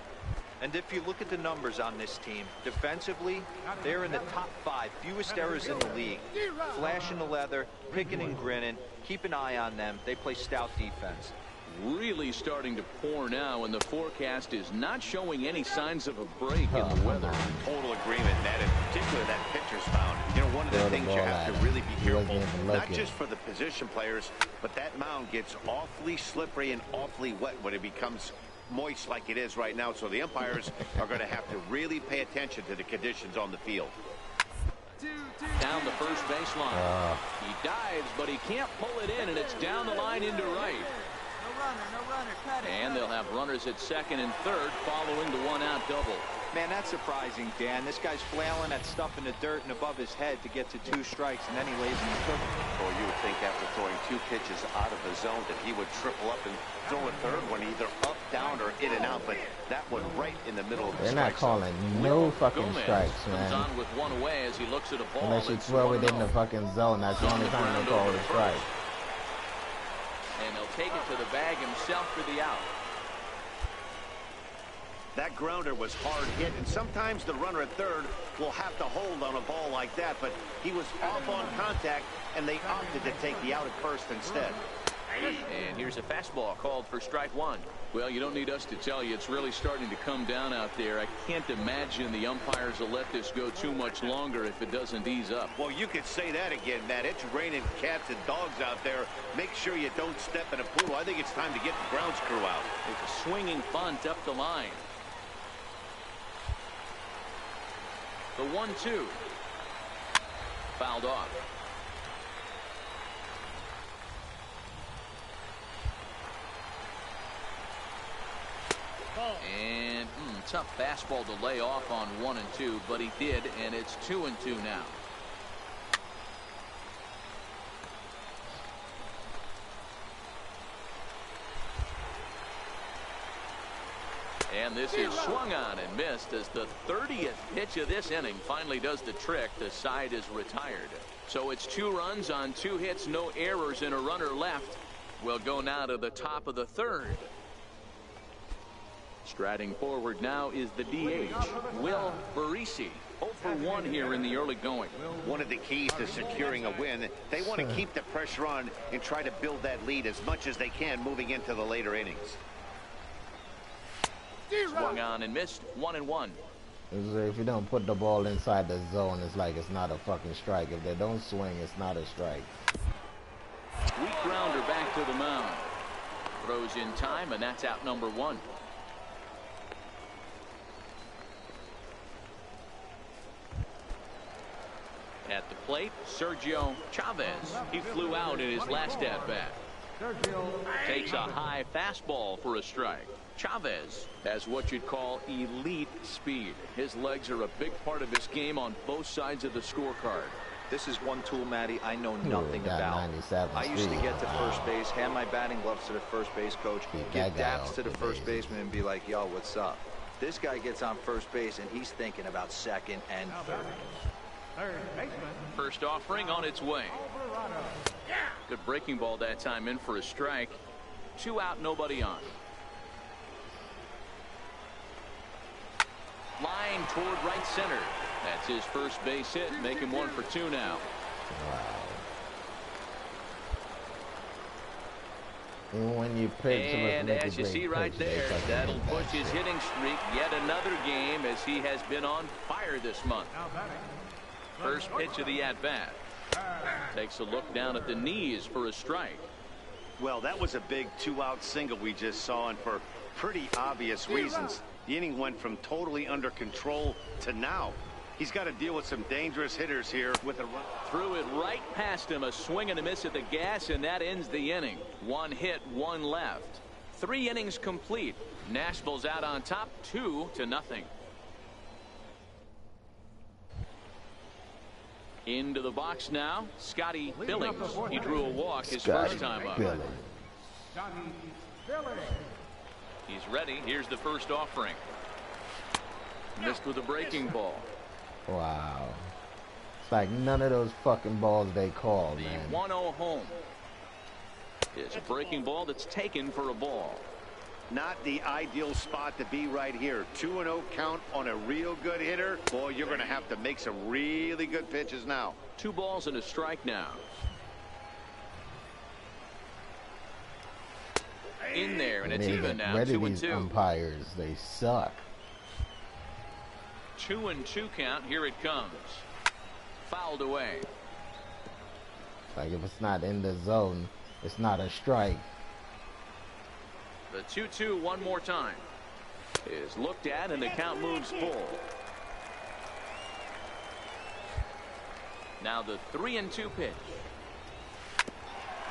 And if you look at the numbers on this team, defensively, they're in the top 5, fewest errors in the league. Flashing the leather, picking and grinning. Keep an eye on them. They play stout defense. Really starting to pour now, and the forecast is not showing any signs of a break in the weather. Total agreement, that in particular that pitcher's found. You know, one of the things you have to really be careful, not just for the position players, but that mound gets awfully slippery and awfully wet when it becomes moist like it is right now. So the umpires are going to have to really pay attention to the conditions on the field. Down the first baseline. He dives, but he can't pull it in, and it's down the line into right. No runner, cut it. And they'll have runners at second and third following the 1-out double. Man, that's surprising, Dan. This guy's flailing that stuff in the dirt and above his head to get to 2 strikes, and then he lays in the cookie. Or you would think after throwing 2 pitches out of the zone that he would triple up and throw a third one either up, down, or in and out, but that one right in the middle of the They're not calling no fucking strikes, Comes man. on with one away as he looks at a ball. Unless you throw it in the fucking zone, that's the only time they call it a strike. And he'll take it to the bag himself for the out. That grounder was hard hit, and sometimes the runner at third will have to hold on a ball like that, but he was off on contact, and they opted to take the out at first instead. And here's a fastball called for strike 1. Well, you don't need us to tell you it's really starting to come down out there. I can't imagine the umpires will let this go too much longer if it doesn't ease up. Well, you could say that again, Matt. It's raining cats and dogs out there. Make sure you don't step in a pool. I think it's time to get the grounds crew out. It's a swinging bunt up the line. The 1-2. Fouled off. And tough fastball to lay off on 1 and 2, but he did, and it's 2 and 2 now. And this is swung on and missed as the 30th pitch of this inning finally does the trick. The side is retired. So it's 2 runs on 2 hits, no errors, and a runner left. We'll go now to the top of the 3rd. Striding forward now is the DH, Will Barisi. 0 for 1 here in the early going. One of the keys to securing a win, they want to keep the pressure on and try to build that lead as much as they can moving into the later innings. Swung on and missed. 1 and 1. If you don't put the ball inside the zone, it's like it's not a fucking strike. If they don't swing, it's not a strike. Weak grounder back to the mound. Throws in time, and that's out number 1. At the plate, Sergio Chavez. He flew out in his last at-bat. Takes a high fastball for a strike. Chavez has what you'd call elite speed. His legs are a big part of his game on both sides of the scorecard. This is one tool, Matty, I know nothing about. I used to get to first base, hand my batting gloves to the first base coach, give daps to the first baseman and be like, yo, what's up? This guy gets on first base and he's thinking about second and third. First offering on its way. Good breaking ball that time in for a strike. 2 out, nobody on. Line toward right center. That's his first base hit, making 1 for 2 now. And when you pitch, and as you see right there, that'll push his hitting streak yet another game as he has been on fire this month. First pitch of the at-bat. Takes a look down at the knees for a strike. Well, that was a big 2-out single we just saw, and for pretty obvious reasons. The inning went from totally under control to now. He's got to deal with some dangerous hitters here with a run. Threw it right past him, a swing and a miss at the gas, and that ends the inning. 1 hit, 1 left. 3 innings complete. Nashville's out on top, 2-0. Into the box now, Scotty Billings. He drew a walk his first time up. He's ready. Here's the first offering. Missed with a breaking ball. Wow. It's like none of those fucking balls they call, the man. 1-0 home. It's a breaking ball that's taken for a ball. Not the ideal spot to be right here. 2-0 count on a real good hitter. Boy, you're going to have to make some really good pitches now. 2 balls and a strike now. In there, and it's even now. 2-2. Umpires, they suck. 2-2 count. Here it comes. Fouled away. Like if it's not in the zone, it's not a strike. The 2-2 one more time is looked at, and the count moves full. Now the 3-2 pitch.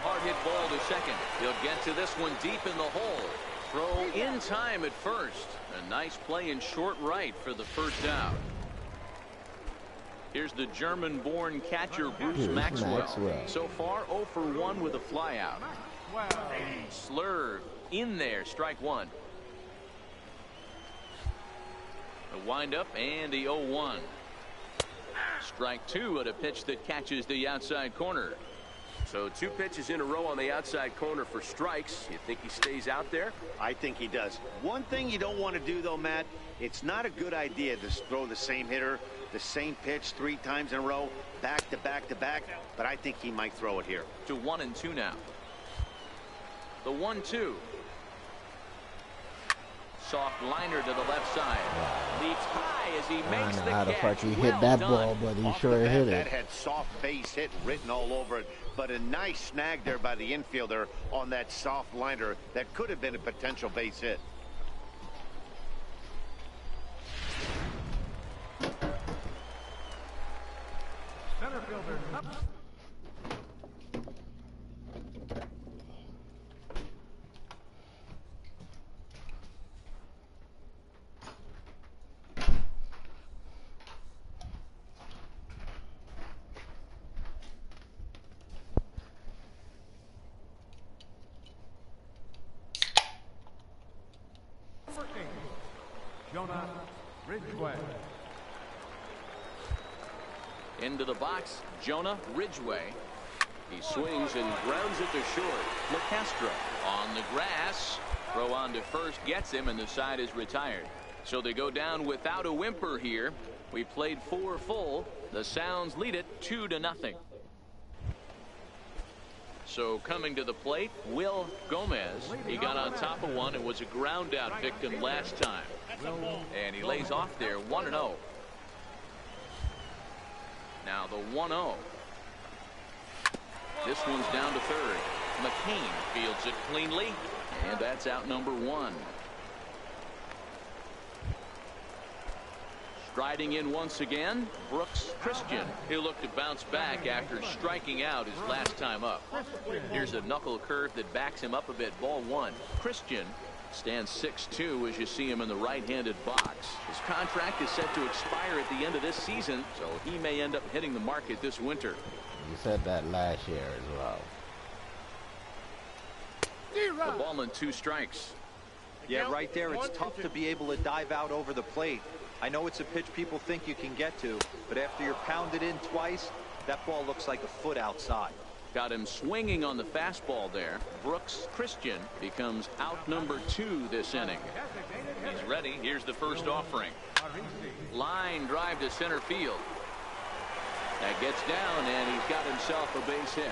Hard hit ball to second. He'll get to this one deep in the hole. Throw in time at first. A nice play in short right for the first out. Here's the German-born catcher Bruce Maxwell. So far 0 for 1 with a flyout. Slurve in there, strike one. A windup and the 0-1. Strike two at a pitch that catches the outside corner. So 2 pitches in a row on the outside corner for strikes. You think he stays out there? I think he does. One thing you don't want to do, though, Matt, it's not a good idea to throw the same hitter, the same pitch 3 times in a row, back to back to back, but I think he might throw it here. To 1-2 now. The 1-2. Soft liner to the left side. Leaps high as he makes the catch. I don't know how the fuck he hit that ball, but he sure hit it. That had soft base hit written all over it, but a nice snag there by the infielder on that soft liner that could have been a potential base hit. Center fielder up. Jonah Ridgway. Into the box, Jonah Ridgway. He swings and grounds it to short. LeCastro on the grass. Throw on to first gets him, and the side is retired. So they go down without a whimper here. We played 4 full. The Sounds lead it 2-0. So coming to the plate, Will Gomez. He got on top of one and was a ground out victim last time. And he lays off there 1-0. Now the 1-0. This one's down to third. McCain fields it cleanly, and that's out number 1. Striding in once again, Brooks Christian. He'll look to bounce back after striking out his last time up. Here's a knuckle curve that backs him up a bit. Ball 1. Christian stands 6'2" as you see him in the right-handed box. His contract is set to expire at the end of this season, so he may end up hitting the market this winter. You said that last year as well. The ball and 2 strikes. Yeah, right there. It's tough to be able to dive out over the plate. I know it's a pitch people think you can get to, but after you're pounded in twice, that ball looks like a foot outside. Got him swinging on the fastball there. Brooks Christian becomes out number 2 this inning. He's ready. Here's the first offering. Line drive to center field. That gets down, and he's got himself a base hit.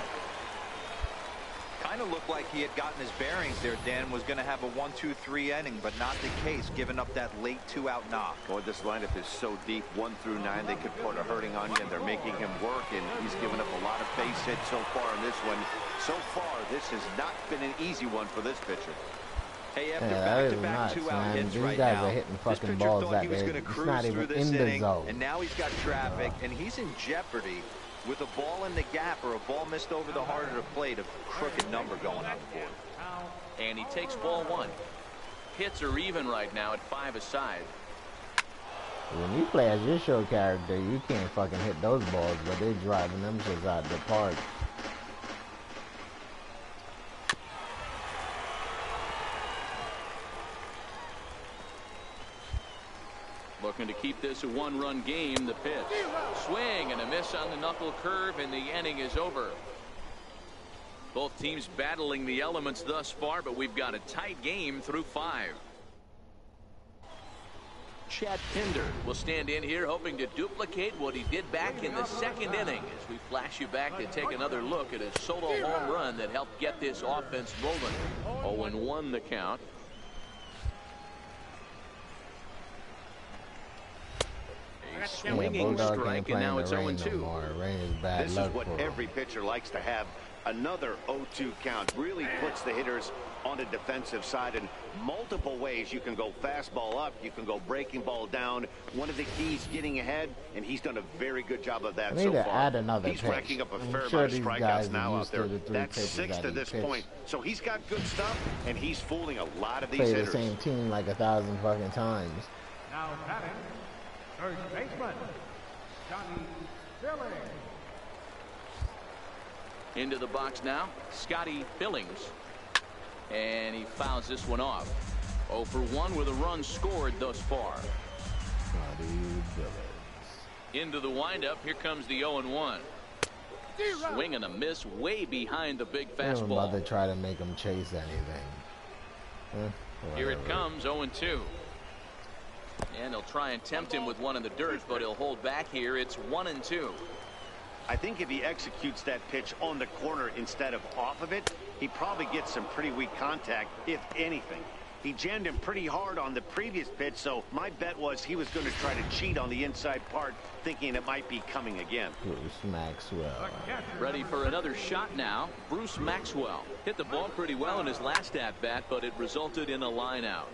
Kind of looked like he had gotten his bearings there, Dan. Was going to have a 1-2-3 inning, but not the case, giving up that late 2-out knock. Boy, this lineup is so deep, 1 through 9. They could put a hurting on you, and they're making him work, and he's given up a lot of base hits so far in this one. So far, this has not been an easy one for this pitcher. Hey, after back-to-back 2-out hits right now, this pitcher thought he was going to cruise through this inning, and now he's got traffic, and he's in jeopardy with a ball in the gap or a ball missed over the heart of the plate, a crooked number going on the board. And he takes ball 1. Hits are even right now at 5 aside. When you play as your show character, you can't fucking hit those balls, but they're driving them shits out the park. Looking to keep this a 1-run game. The pitch. Swing and a miss on the knuckle curve, and the inning is over. Both teams battling the elements thus far, but we've got a tight game through 5. Chad Pinder will stand in here hoping to duplicate what he did back in the 2nd inning as we flash you back to take another look at a solo home run that helped get this offense rolling. 0-1 the count. A swinging strike, and now it's 0-2. This is what every pitcher likes to have. Another 0-2 count really puts the hitters on the defensive side. And multiple ways you can go fastball up, you can go breaking ball down. One of the keys, getting ahead, and he's done a very good job of that I need so to far. add another He's pitch. racking up a I'm fair sure amount of these strikeouts guys now are out used to there. the three That's pitches 6 that to he this pitched. point. So he's got good stuff, and he's fooling a lot of these Play the hitters. same team like 1,000 fucking times. Now batting, third baseman, Scotty Billings. Into the box now, Scotty Billings. And he fouls this one off. 0 for 1 with a run scored thus far. Scotty Billings. Into the windup, here comes the 0-1. Swing and a miss way behind the big They don't fastball. bother try to make him chase anything. Here it Whatever. comes, 0-2. And they'll try and tempt him with one in the dirt, but he'll hold back here. It's 1-2. I think if he executes that pitch on the corner instead of off of it, he probably gets some pretty weak contact, if anything. He jammed him pretty hard on the previous pitch, so my bet was he was going to try to cheat on the inside part, thinking it might be coming again. Bruce Maxwell. Ready for another shot now. Bruce Maxwell hit the ball pretty well in his last at-bat, but it resulted in a line out.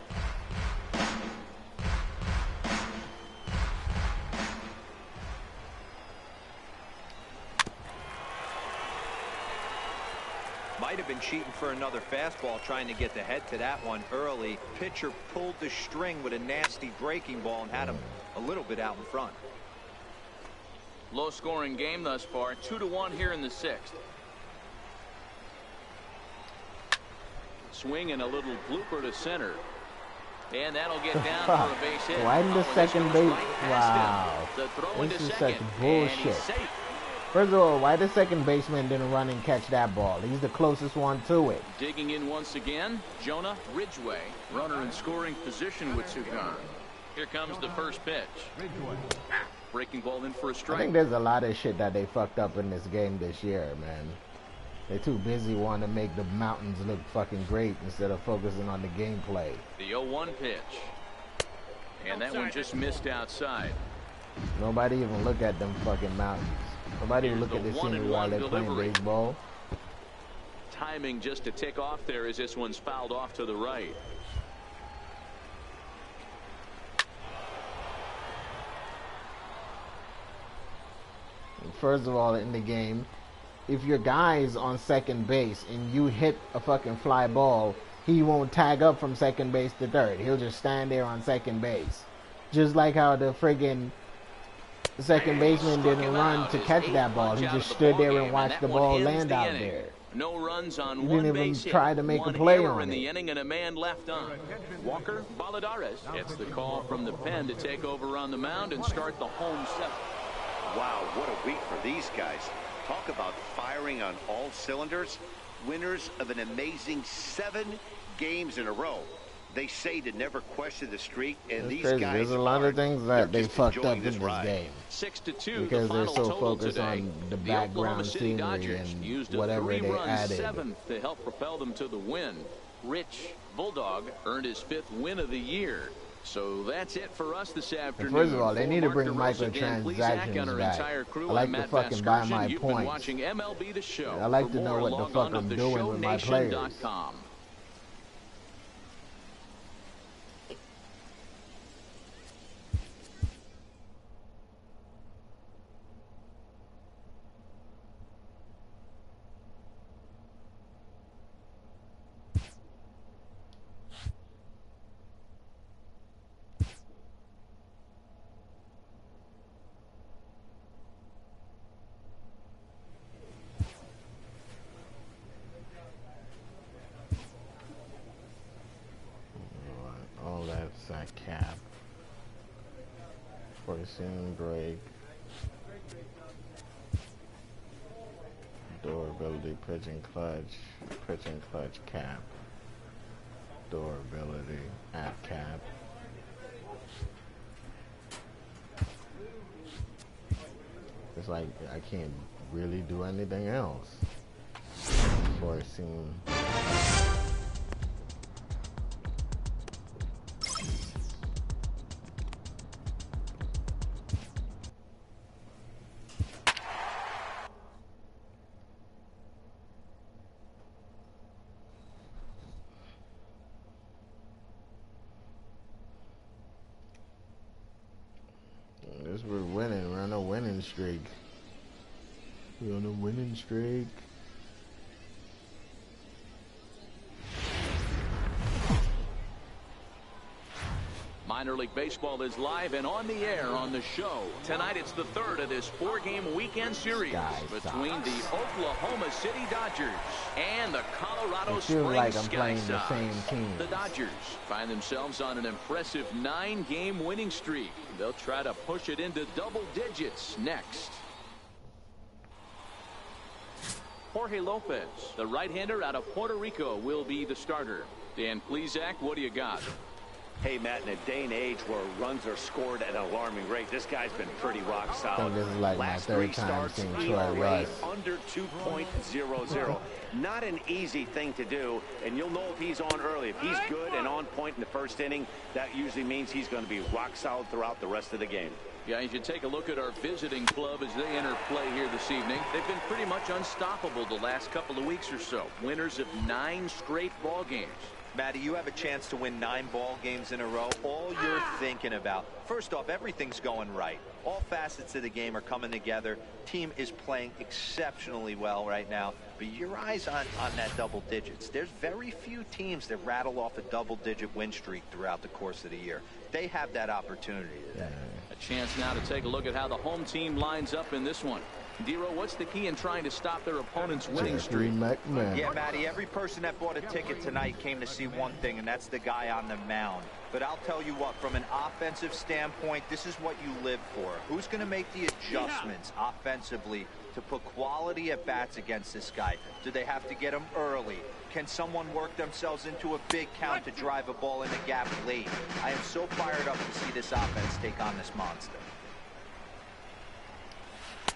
Might have been cheating for another fastball, trying to get the head to that one early. Pitcher pulled the string with a nasty breaking ball and had him a little bit out in front. Low scoring game thus far, 2-1 here in the 6th. Swing and a little blooper to center. And that'll get down for a base hit. Why didn't the this second goes base? right past him. Wow. The throw This into is second, such and he's bullshit. safe. First of all, why the second baseman didn't run and catch that ball? He's the closest one to it. Digging in once again, Jonah Ridgway. Runner in scoring position with two gone. Here comes the first pitch. Breaking ball in for a I strike. think there's a lot of shit that they fucked up in this game this year, man. They're too busy wanting to make the mountains look fucking great instead of focusing on the gameplay. The 0-1 pitch. And that one just missed outside. Nobody even look at them fucking mountains. Nobody even look at the scenery while they're playing baseball. Timing just to tick off there as this one's fouled off to the right. First of all, in the game, if your guy's on second base and you hit a fucking fly ball, he won't tag up from second base to third. He'll just stand there on second base. Just like how the friggin' second baseman didn't run to catch that ball. He just stood there and watched the ball land out there. No runs on He one didn't even base hit. try to make a One play error on in the it. inning and a man left on. Walker Valadares gets the call from the pen to take over on the mound and start the home set. Wow, what a week for these guys. Talk about firing on all cylinders. Winners of an amazing 7 games in a row. They say to never question the streak, and It's these crazy. guys There's a lot of things that they just fucked up enjoying in this this ride. game 6-2 because the they're final so total focused today. on the The Oklahoma background City scenery Dodgers and used a whatever they 3-run added. 7th to help propel them to the win. Rich Bulldog earned his 5th win of the year. So that's it for us this afternoon. First of all, they For need to Mark bring DeRosa, Dan Plesac, microtransactions and our back. entire crew, I like I'm to Matt fucking buy Vasgersian. my You've been points. watching MLB The Show. I like For to know more, what the log fuck on to I'm doing with my players. theshowNation.com. All that's that cap. Forcing break. Durability, pitching clutch cap. Durability at cap. It's like I can't really do anything else. Forcing. streak. We're on a winning streak. Minor League Baseball is live and on the air on the show. Tonight it's the third of this 4-game weekend series between the Oklahoma City Dodgers and the Colorado Springs Sky Sox. The Dodgers find themselves on an impressive 9-game winning streak. They'll try to push it into double digits next. Jorge Lopez, the right-hander out of Puerto Rico, will be the starter. Dan Plesac, what do you got? Hey, Matt, in a day and age where runs are scored at an alarming rate, this guy's been pretty rock solid. I think this is like Last my 3rd three time starts, seeing ERA Troy Russ. under 2.00. Not an easy thing to do, and you'll know if he's on early. If he's good and on point in the first inning, that usually means he's going to be rock solid throughout the rest of the game. Yeah, you should take a look at our visiting club as they enter play here this evening. They've been pretty much unstoppable the last couple of weeks or so. Winners of 9 straight ball games. Matty, you have a chance to win 9 ball games in a row. All you're thinking about, first off, everything's going right. All facets of the game are coming together. Team is playing exceptionally well right now. But your eyes on that double digits. There's very few teams that rattle off a double-digit win streak throughout the course of the year. They have that opportunity today. A chance now to take a look at how the home team lines up in this one. Dero, what's the key in trying to stop their opponent's winning streak? Yeah, Matty, every person that bought a ticket tonight came to see one thing, and that's the guy on the mound. But I'll tell you what, from an offensive standpoint, this is what you live for. Who's going to make the adjustments offensively to put quality at bats against this guy? Do they have to get him early? Can someone work themselves into a big count to drive a ball in the gap late? I am so fired up to see this offense take on this monster.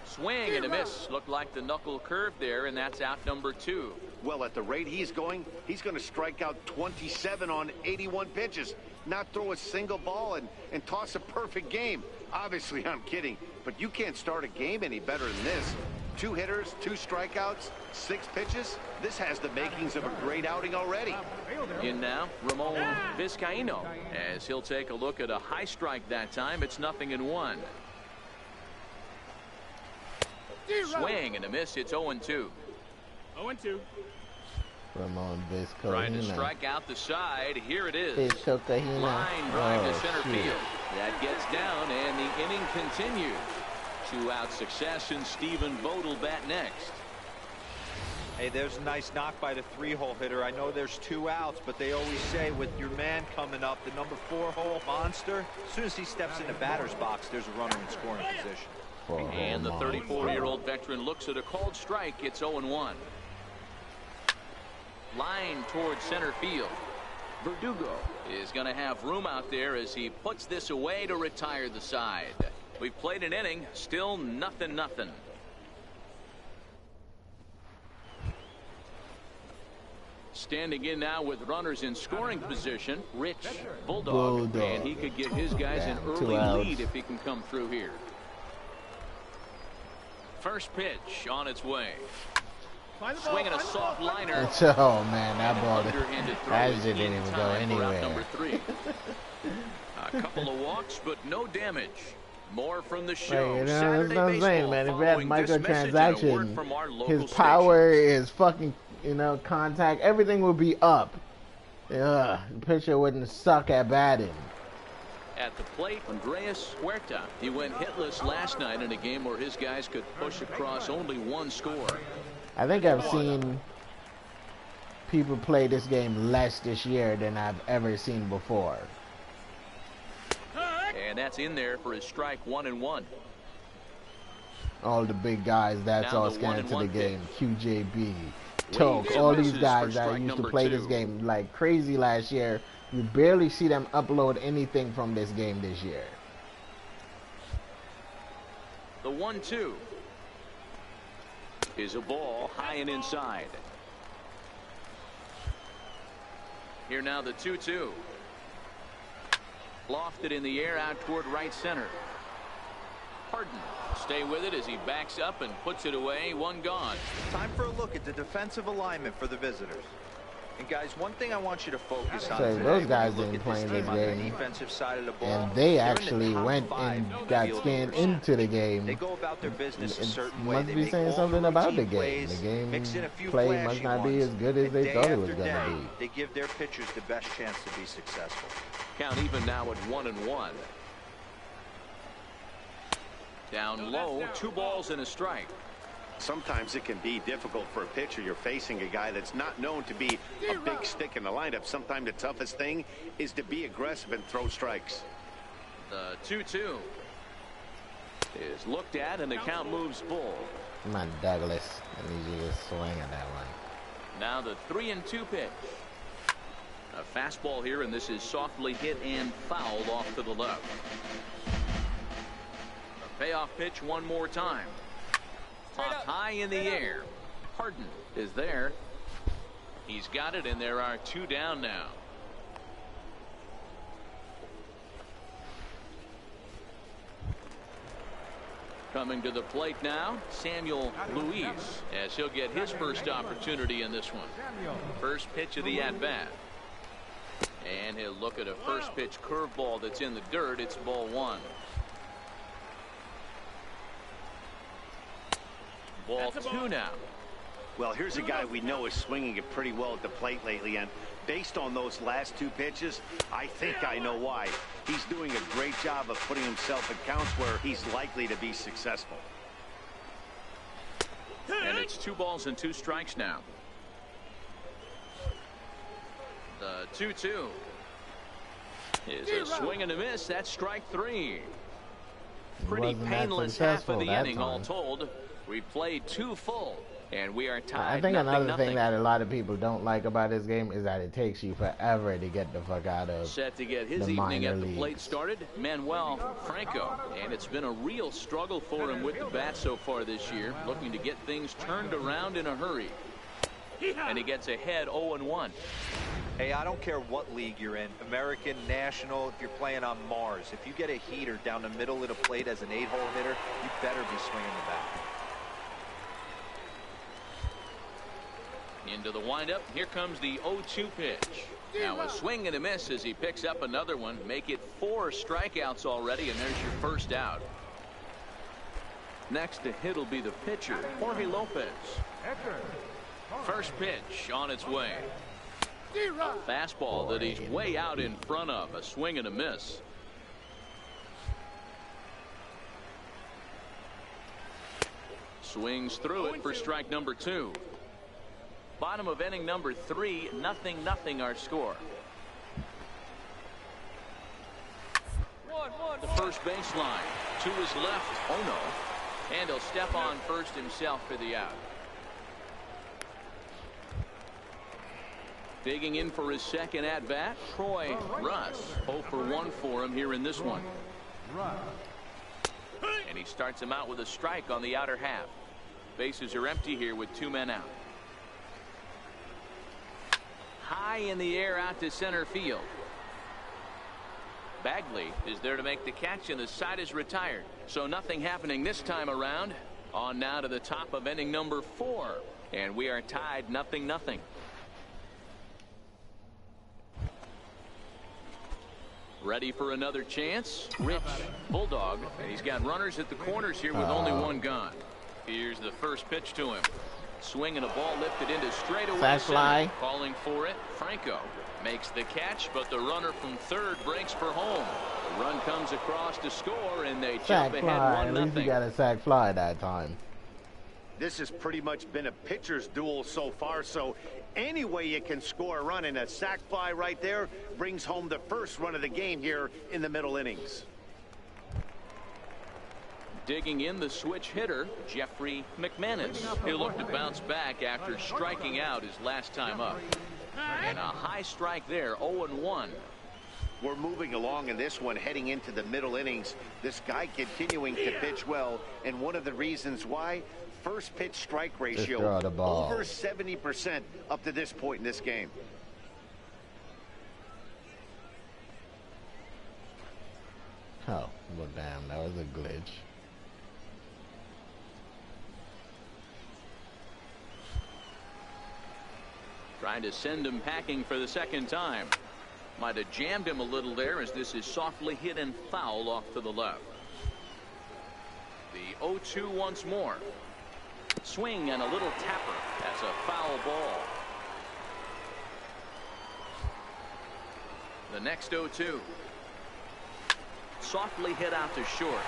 Swing and a miss. Looked like the knuckle curve there, and that's out number 2. Well, at the rate he's going to strike out 27 on 81 pitches, not throw a single ball, and toss a perfect game. Obviously, I'm kidding, but you can't start a game any better than this. 2 hitters, 2 strikeouts, 6 pitches. This has the makings of a great outing already. In now, Ramon Vizcaino, as he'll take a look at a high strike that time. It's 0-1. Swing and a miss. It's 0-2. 0-2. Ramon Vizcaino. Trying to strike out the side. Here it is. Vizcaino. Line drive to center field. That gets down, and the inning continues. 2-out success, and Stephen Vogt will bat next. Hey, there's a nice knock by the 3-hole hitter. I know there's 2 outs, but they always say with your man coming up, the number 4-hole monster, as soon as he steps in the batter's box, there's a runner in scoring position. And the 34-year-old veteran looks at a called strike. It's 0-1. Line towards center field. Verdugo is going to have room out there as he puts this away to retire the side. We've played an inning, still 0-0. Standing in now with runners in scoring position, Rich Bulldog. And he could give his guys an early lead if he can come through here. First pitch on its way. Swinging a soft liner. Oh man, that ball didn't even go anywhere. Number 3. A couple of walks, but no damage. More from the show. Hey, you know, that's what I'm saying, man. If you have microtransaction, his power is fucking, contact. Everything would be up. The pitcher wouldn't suck at batting. At the plate, Andreas Huerta. He went hitless last night in a game where his guys could push across only 1 score. I think I've seen people play this game less this year than I've ever seen before. And that's in there for his strike 1-1. All the big guys, that's all scanned to the game. QJB, Toke, all these guys that used to play this game like crazy last year. You barely see them upload anything from this game this year. The 1-2 is a ball high and inside. Here now the 2-2. Lofted in the air out toward right center. Harden stay with it as he backs up and puts it away. 1 gone. Time for a look at the defensive alignment for the visitors. And guys, one thing I want you to focus on So today, those guys when you didn't look play at in this this team on the game, defensive side of the ball, and they they're in the actually top went 5 and got field scanned goals. into the game. They go about their business a It certain way. must They be make saying all something about the routine game. plays, The game mix in a few play flashy must not be ones, as good as and they day thought it was after going to day, be. They give their pitchers the best chance to be successful. Count even now at 1-1. Down low, 2 balls and a strike. Sometimes it can be difficult for a pitcher. You're facing a guy that's not known to be a big stick in the lineup. Sometimes the toughest thing is to be aggressive and throw strikes. The 2-2 is looked at, and the count moves full. Come on, Douglas. I need you to swing at that one. Now the 3-2 pitch. A fastball here, and this is softly hit and fouled off to the left. A payoff pitch one more time. Popped high in the air. Harden is there. He's got it, and there are 2 down now. Coming to the plate now, Samuel Luis, as he'll get his first opportunity in this one. First pitch of the at-bat. And he'll look at a first pitch curveball that's in the dirt. It's ball 1. Ball 2 now. Well, here's a guy we know is swinging it pretty well at the plate lately, and based on those last 2 pitches, I think I know why. He's doing a great job of putting himself in counts where he's likely to be successful. And it's 2 balls and 2 strikes now. The 2-2 is a swing and a miss. That's strike 3. Pretty Wasn't that painless half of the successful inning that all time. told. We've played 2 full, and we are tied. I think another nothing. thing that a lot of people don't like about this game is that it takes you forever to get the fuck out of Set to get his the evening at minor the plate leagues. started, Manuel Franco. And it's been a real struggle for him with the bat so far this year, looking to get things turned around in a hurry. And he gets ahead 0-1. Hey, I don't care what league you're in, American, National, if you're playing on Mars. If you get a heater down the middle of the plate as an 8-hole hitter, you better be swinging the bat. Into the windup. Here comes the 0-2 pitch. Now a swing and a miss as he picks up another one. Make it 4 strikeouts already, and there's your first out. Next to hit will be the pitcher, Jorge Lopez. First pitch on its way. A fastball that he's way out in front of. A swing and a miss. Swings through it for strike number 2. Bottom of inning number 3, 0-0 our score. The first baseline to his left, Ono, and he'll step on first himself for the out. Digging in for his second at bat, Troy Russ. 0 for 1 for him here in this one. And he starts him out with a strike on the outer half. Bases are empty here with 2 men out. High in the air out to center field. Bagley is there to make the catch, and the side is retired. So nothing happening this time around. On now to the top of inning number 4. And we are tied 0-0. Ready for another chance. Rich Bulldog. And he's got runners at the corners here with only 1 gone. Here's the first pitch to him. Swing and a ball lifted into straightaway Sack fly. Calling for it. Franco makes the catch, but the runner from third breaks for home. The run comes across to score, and they sack jump fly. ahead At least he 1-0. got a sack fly that time. This has pretty much been a pitcher's duel so far, so any way you can score a run, and a sac fly right there brings home the first run of the game here in the middle innings. Digging in the switch hitter, Jeffrey McManus. He'll look to bounce back after striking out his last time up. And a high strike there, 0-1. We're moving along in this one, heading into the middle innings. This guy continuing to pitch well, and one of the reasons why, first pitch strike ratio throw the ball. over 70% up to this point in this game. Oh, well, damn, that was a glitch. Trying to send him packing for the second time. Might have jammed him a little there as this is softly hit and foul off to the left. The 0-2 once more. Swing and a little tapper. That's a foul ball. The next 0-2. Softly hit out to short.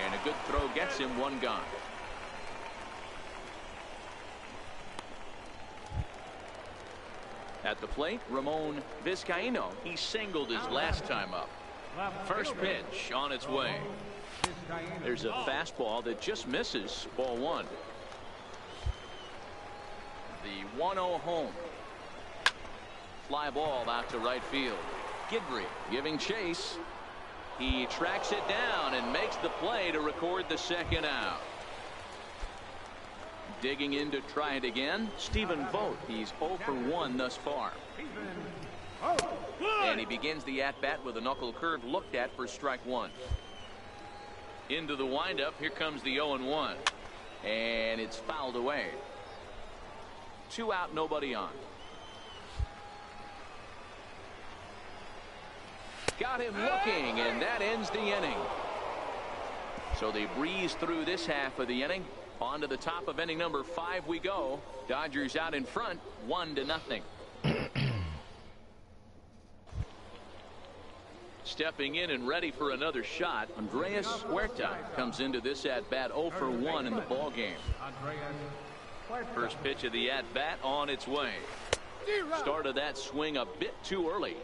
And a good throw gets him one gone. At the plate, Ramon Vizcaino. He singled his last time up. First pitch on its way. There's a fastball that just misses. Ball one. The 1-0 home. Fly ball out to right field. Guidry giving chase. He tracks it down and makes the play to record the second out. Digging in to try it again, Stephen Vogt. He's 0 for 1 thus far. And he begins the at-bat with a knuckle curve looked at for strike one. Into the windup. Here comes the 0-1. And it's fouled away. 2 out, nobody on. Got him looking, and that ends the inning. So they breeze through this half of the inning. On to the top of inning number 5 we go. Dodgers out in front, 1-0. Stepping in and ready for another shot, Andreas Huerta comes into this at-bat 0 for 1 in the ball game. First pitch of the at-bat on its way. Started that swing a bit too early.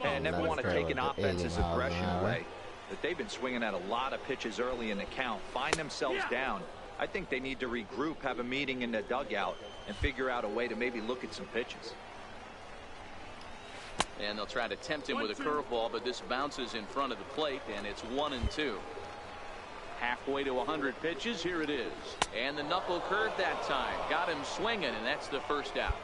And never want to take an offense's aggression away. But they've been swinging at a lot of pitches early in the count. Find themselves down. I think they need to regroup, have a meeting in the dugout, and figure out a way to maybe look at some pitches. And they'll try to tempt him with a curveball, but this bounces in front of the plate, and it's 1-2. Halfway to 100 pitches. Here it is. And the knuckle curve that time. Got him swinging, and that's the first out.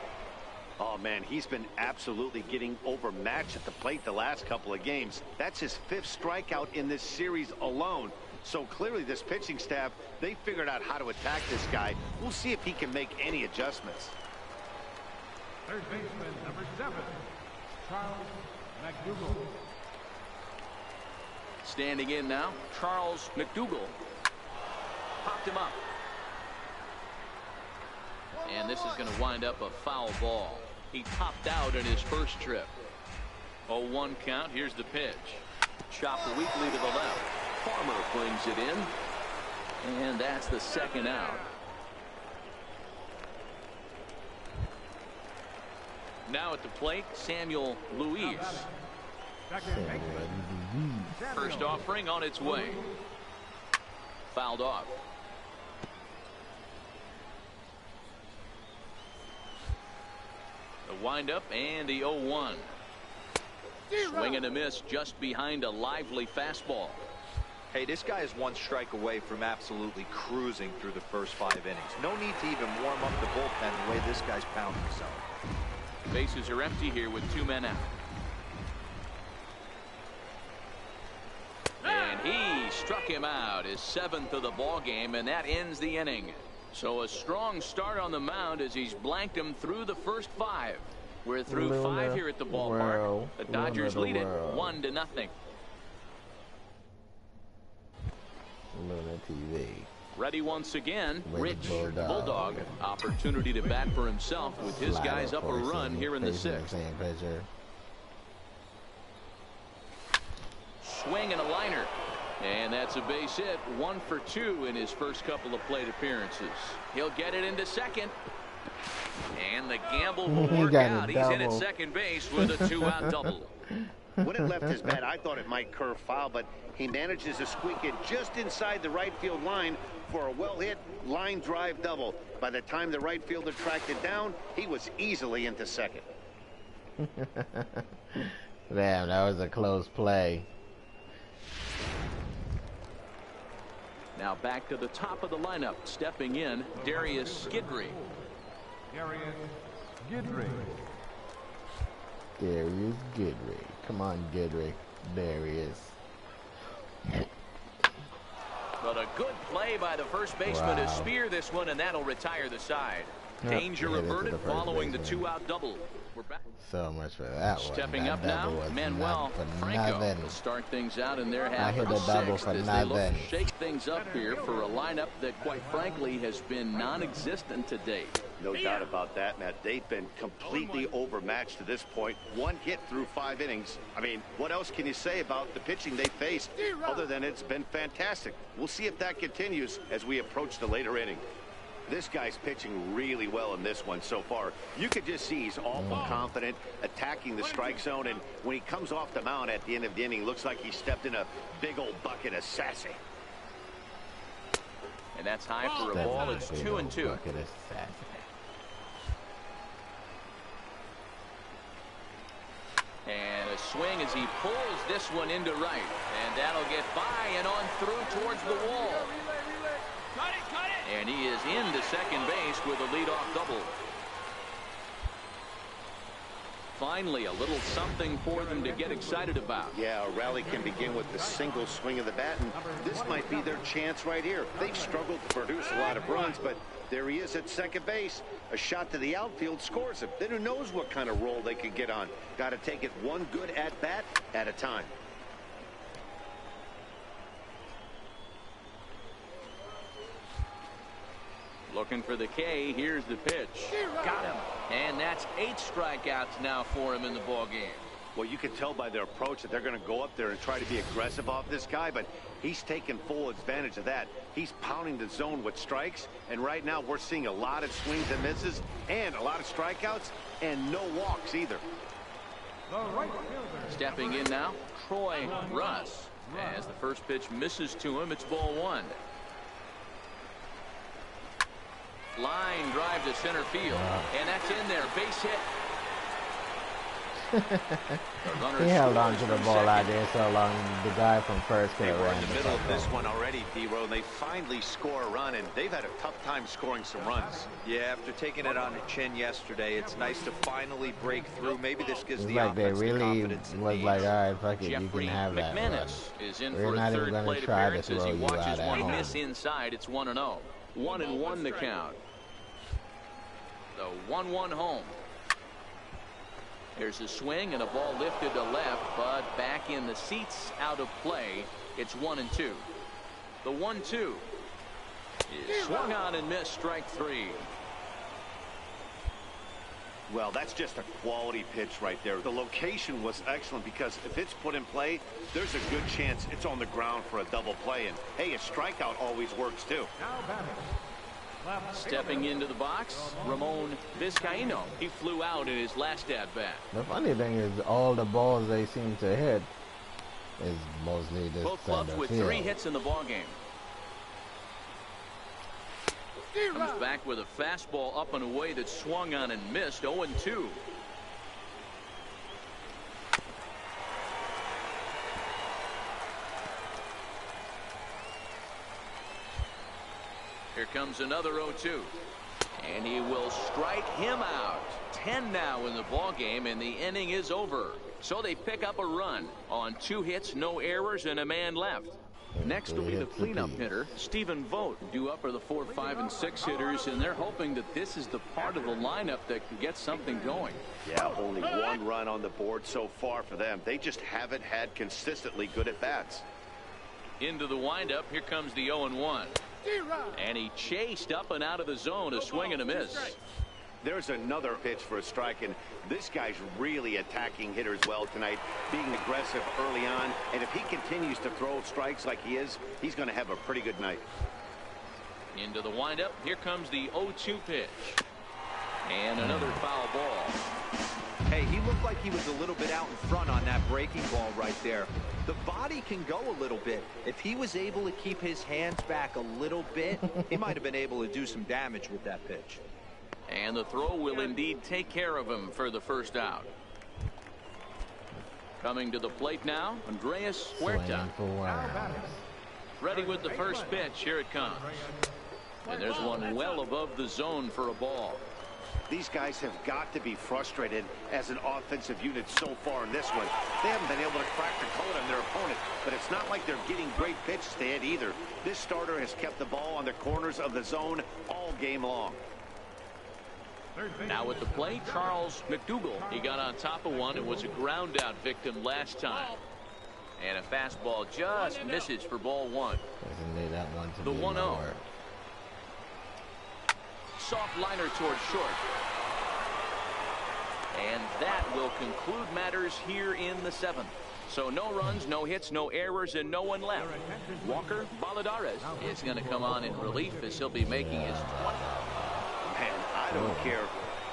Oh, man, he's been absolutely getting overmatched at the plate the last couple of games. That's his 5th strikeout in this series alone. So clearly this pitching staff, they figured out how to attack this guy. We'll see if he can make any adjustments. Third baseman, number 7, Charles McDougall. Standing in now, Charles McDougall. Popped him up. And this is going to wind up a foul ball. He topped out in his first trip. 0-1 count. Here's the pitch. Chopped weakly to the left. Farmer flings it in. And that's the second out. Now at the plate, Samuel Luis. First offering on its way. Fouled off. The windup and the 0-1. Swing and a miss just behind a lively fastball. Hey, this guy is 1 strike away from absolutely cruising through the first 5 innings. No need to even warm up the bullpen the way this guy's pounding himself. Bases are empty here with 2 men out. And he struck him out, his 7th of the ball game, and that ends the inning. So a strong start on the mound as he's blanked him through the first 5. We're through 5 here at the ballpark. The Dodgers lead it 1-0. Luna TV. Ready once again, Rich Bulldog. Opportunity to bat for himself with his guys up a run here in the 6th. Swing and a liner. And that's a base hit. 1 for 2 in his first couple of plate appearances. He'll get it into second. And the gamble will work out. He's in at second base with a 2-out double. When it left his bat, I thought it might curve foul, but he manages to squeak it just inside the right field line for a well-hit line drive double. By the time the right fielder tracked it down, he was easily into second. Damn, that was a close play. Now back to the top of the lineup. Stepping in, Darius Guidry. Darius Guidry. Darius Guidry. Come on, Guidry. Darius. But a good play by the first baseman to spear this one, and that'll retire the side. Danger averted following the two-out double. We're back. So much for that one. Stepping up now, Manuel Franco will start things out in their half of the sixth as they look to shake things up here for a lineup that, quite frankly, has been non-existent to date. No doubt about that, Matt. They've been completely overmatched to this point. One hit through 5 innings. I mean, what else can you say about the pitching they faced other than it's been fantastic? We'll see if that continues as we approach the later inning. This guy's pitching really well in this one so far. You could just see he's awful confident, attacking the strike zone, and when he comes off the mound at the end of the inning, looks like he stepped in a big old bucket of sassy. And that's high for a ball. It's 2-2. And a swing as he pulls this one into right. And that'll get by and on through towards the wall. And he is into second base with a leadoff double. Finally, a little something for them to get excited about. Yeah, a rally can begin with the single swing of the bat, and this might be their chance right here. They've struggled to produce a lot of runs, but there he is at second base. A shot to the outfield scores him. Then who knows what kind of roll they could get on. Got to take it one good at-bat at a time. Looking for the K. Here's the pitch. Got him. And that's 8 strikeouts now for him in the ball game. Well, you can tell by their approach that they're going to go up there and try to be aggressive off this guy, but he's taking full advantage of that. He's pounding the zone with strikes, and right now we're seeing a lot of swings and misses and a lot of strikeouts and no walks either. Stepping in now, Troy Russ. As the first pitch misses to him, it's ball 1. Line drive to center field, and that's in there. Base hit. He held on to the ball out there so long. The guy from first could have ran in the middle of this one already, D-Row. They finally score a run, and they've had a tough time scoring some runs. Yeah, after taking it on the chin yesterday, it's nice to finally break through. Maybe this gives it's the like they offense the really confidence it was needs. like, all right, fuck it, you Jeffrey can have that. McManus is in We're for not a even third going to plate try to appearance as throw he you watches out at one home. miss inside. It's 1-0. 1-1 the count. The 1-1 home. There's a swing and a ball lifted to left, but back in the seats, out of play. It's 1-2. The 1-2 is swung on and missed, strike 3. Well, that's just a quality pitch right there. The location was excellent because if it's put in play, there's a good chance it's on the ground for a double play. And hey, a strikeout always works too. Stepping into the box, Ramon Vizcaino. He flew out in his last at-bat. The funny thing is, all the balls they seem to hit is mostly this Both clubs with 3 hits in the ball game. Comes back with a fastball up and away that swung on and missed. 0-2. Here comes another 0-2. And he will strike him out. 10 now in the ball game, and the inning is over. So they pick up a run on 2 hits, no errors, and a man left. Next will be the cleanup hitter, Stephen Vogt, due up are the 4, 5, and 6 hitters, and they're hoping that this is the part of the lineup that can get something going. Yeah, only 1 run on the board so far for them. They just haven't had consistently good at-bats. Into the windup, here comes the 0-1. And he chased up and out of the zone, a swing and a miss. There's another pitch for a strike, and this guy's really attacking hitters well tonight, being aggressive early on, and if he continues to throw strikes like he is, he's going to have a pretty good night. Into the windup, here comes the 0-2 pitch. And another foul ball. Hey, he looked like he was a little bit out in front on that breaking ball right there. The body can go a little bit. If he was able to keep his hands back a little bit, he might have been able to do some damage with that pitch. And the throw will indeed take care of him for the first out. Coming to the plate now, Andreas Huerta. Ready with the first pitch. Here it comes. And there's one well above the zone for a ball. These guys have got to be frustrated as an offensive unit so far in this one. They haven't been able to crack the code on their opponent, but it's not like they're getting great pitches to hit either. This starter has kept the ball on the corners of the zone all game long. Now at the plate, Charles McDougal. He got on top of one and was a ground out victim last time. And a fastball just misses for ball one. Doesn't need that one to the be 1-0. lower. Soft liner towards short. And that will conclude matters here in the 7th. So no runs, no hits, no errors, and no one left. Walker Balladares is going to come on in relief as he'll be making his 20th. Man, I don't care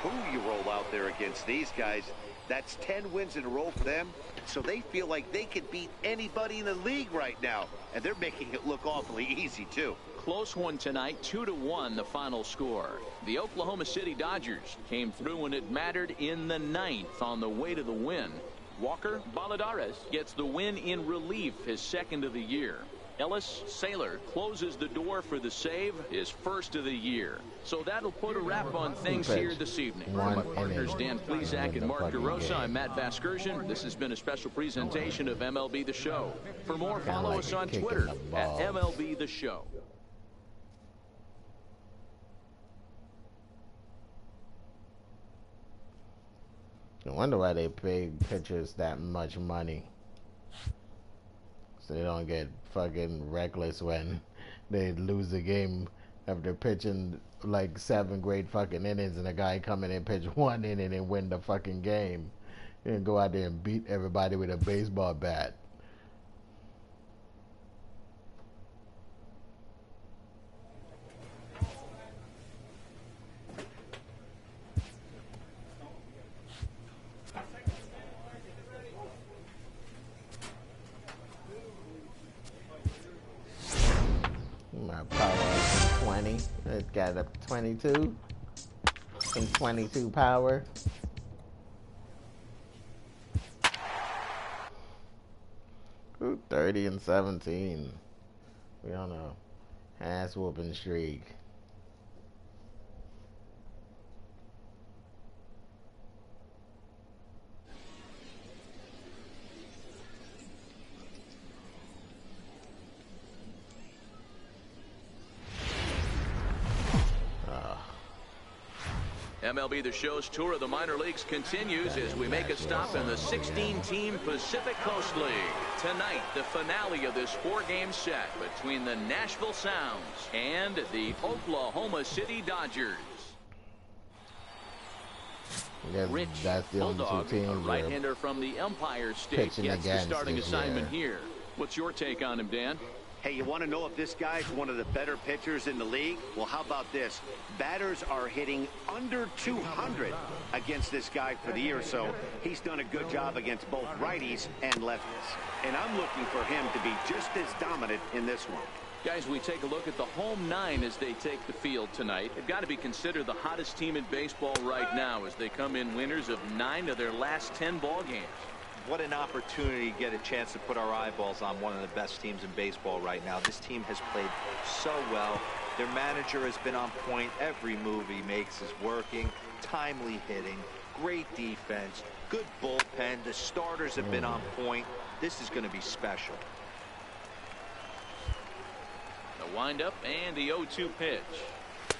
who you roll out there against these guys. That's 10 wins in a row for them. So they feel like they could beat anybody in the league right now. And they're making it look awfully easy, too. Close one tonight, 2-1 the final score. The Oklahoma City Dodgers came through when it mattered in the 9th on the way to the win. Walker Balladares gets the win in relief, his 2nd of the year. Ellis Saylor closes the door for the save, his 1st of the year. So that'll put a wrap on things here this evening. For my partners Dan Plesac and Mark DeRosa, I'm Matt Vasgersian. This has been a special presentation of MLB The Show. For more, follow us on Twitter at MLB The Show. I wonder why they pay pitchers that much money. So they don't get fucking reckless when they lose the game after pitching like 7 great fucking innings and a guy come in and pitch 1 inning and win the fucking game. And go out there and beat everybody with a baseball bat. My power up to 20. It got up to 22. And 22 power. Ooh, 30 and 17. We on a ass whooping streak. MLB The Show's tour of the minor leagues continues as we make a stop in the 16-team Pacific Coast League. Tonight, the finale of this 4-game set between the Nashville Sounds and the Oklahoma City Dodgers. Rich that's the only Bulldog, two teams a right-hander from the Empire State, gets the starting assignment here. What's your take on him, Dan? Hey, you want to know if this guy's one of the better pitchers in the league? Well, how about this? Batters are hitting under 200 against this guy for the year, so he's done a good job against both righties and lefties. And I'm looking for him to be just as dominant in this one. Guys, we take a look at the home 9 as they take the field tonight. They've got to be considered the hottest team in baseball right now as they come in winners of 9 of their last 10 ball games. What an opportunity to get a chance to put our eyeballs on one of the best teams in baseball right now. This team has played so well. Their manager has been on point. Every move he makes is working. Timely hitting, great defense, good bullpen. The starters have been on point. This is going to be special. The windup and the 0-2 pitch.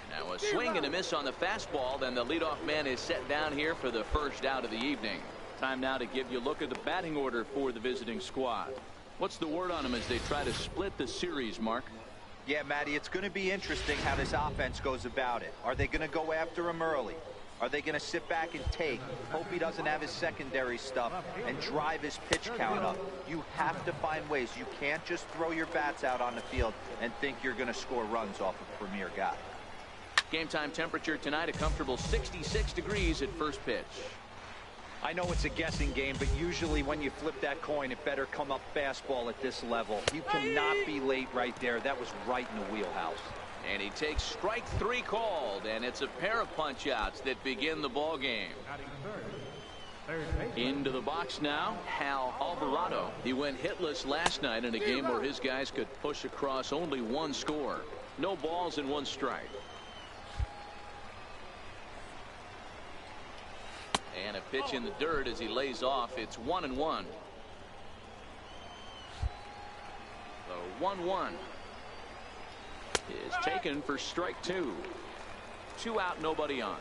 Now a swing and a miss on the fastball. Then the leadoff man is set down here for the first out of the evening. Time now to give you a look at the batting order for the visiting squad. What's the word on them as they try to split the series, Mark? Yeah, Matty, it's going to be interesting how this offense goes about it. Are they going to go after him early? Are they going to sit back and take, hope he doesn't have his secondary stuff, and drive his pitch count up? You have to find ways. You can't just throw your bats out on the field and think you're going to score runs off a premier guy. Game time temperature tonight, a comfortable 66 degrees at first pitch. I know it's a guessing game, but usually when you flip that coin, it better come up fastball at this level. You cannot be late right there. That was right in the wheelhouse. And he takes strike 3 called, and it's a pair of punch-outs that begin the ball game. Into the box now, Hal Alvarado. He went hitless last night in a game where his guys could push across only 1 score. No balls and 1 strike. And a pitch in the dirt as he lays off. It's 1-1. The 1-1 is taken for strike 2. 2 out, nobody on.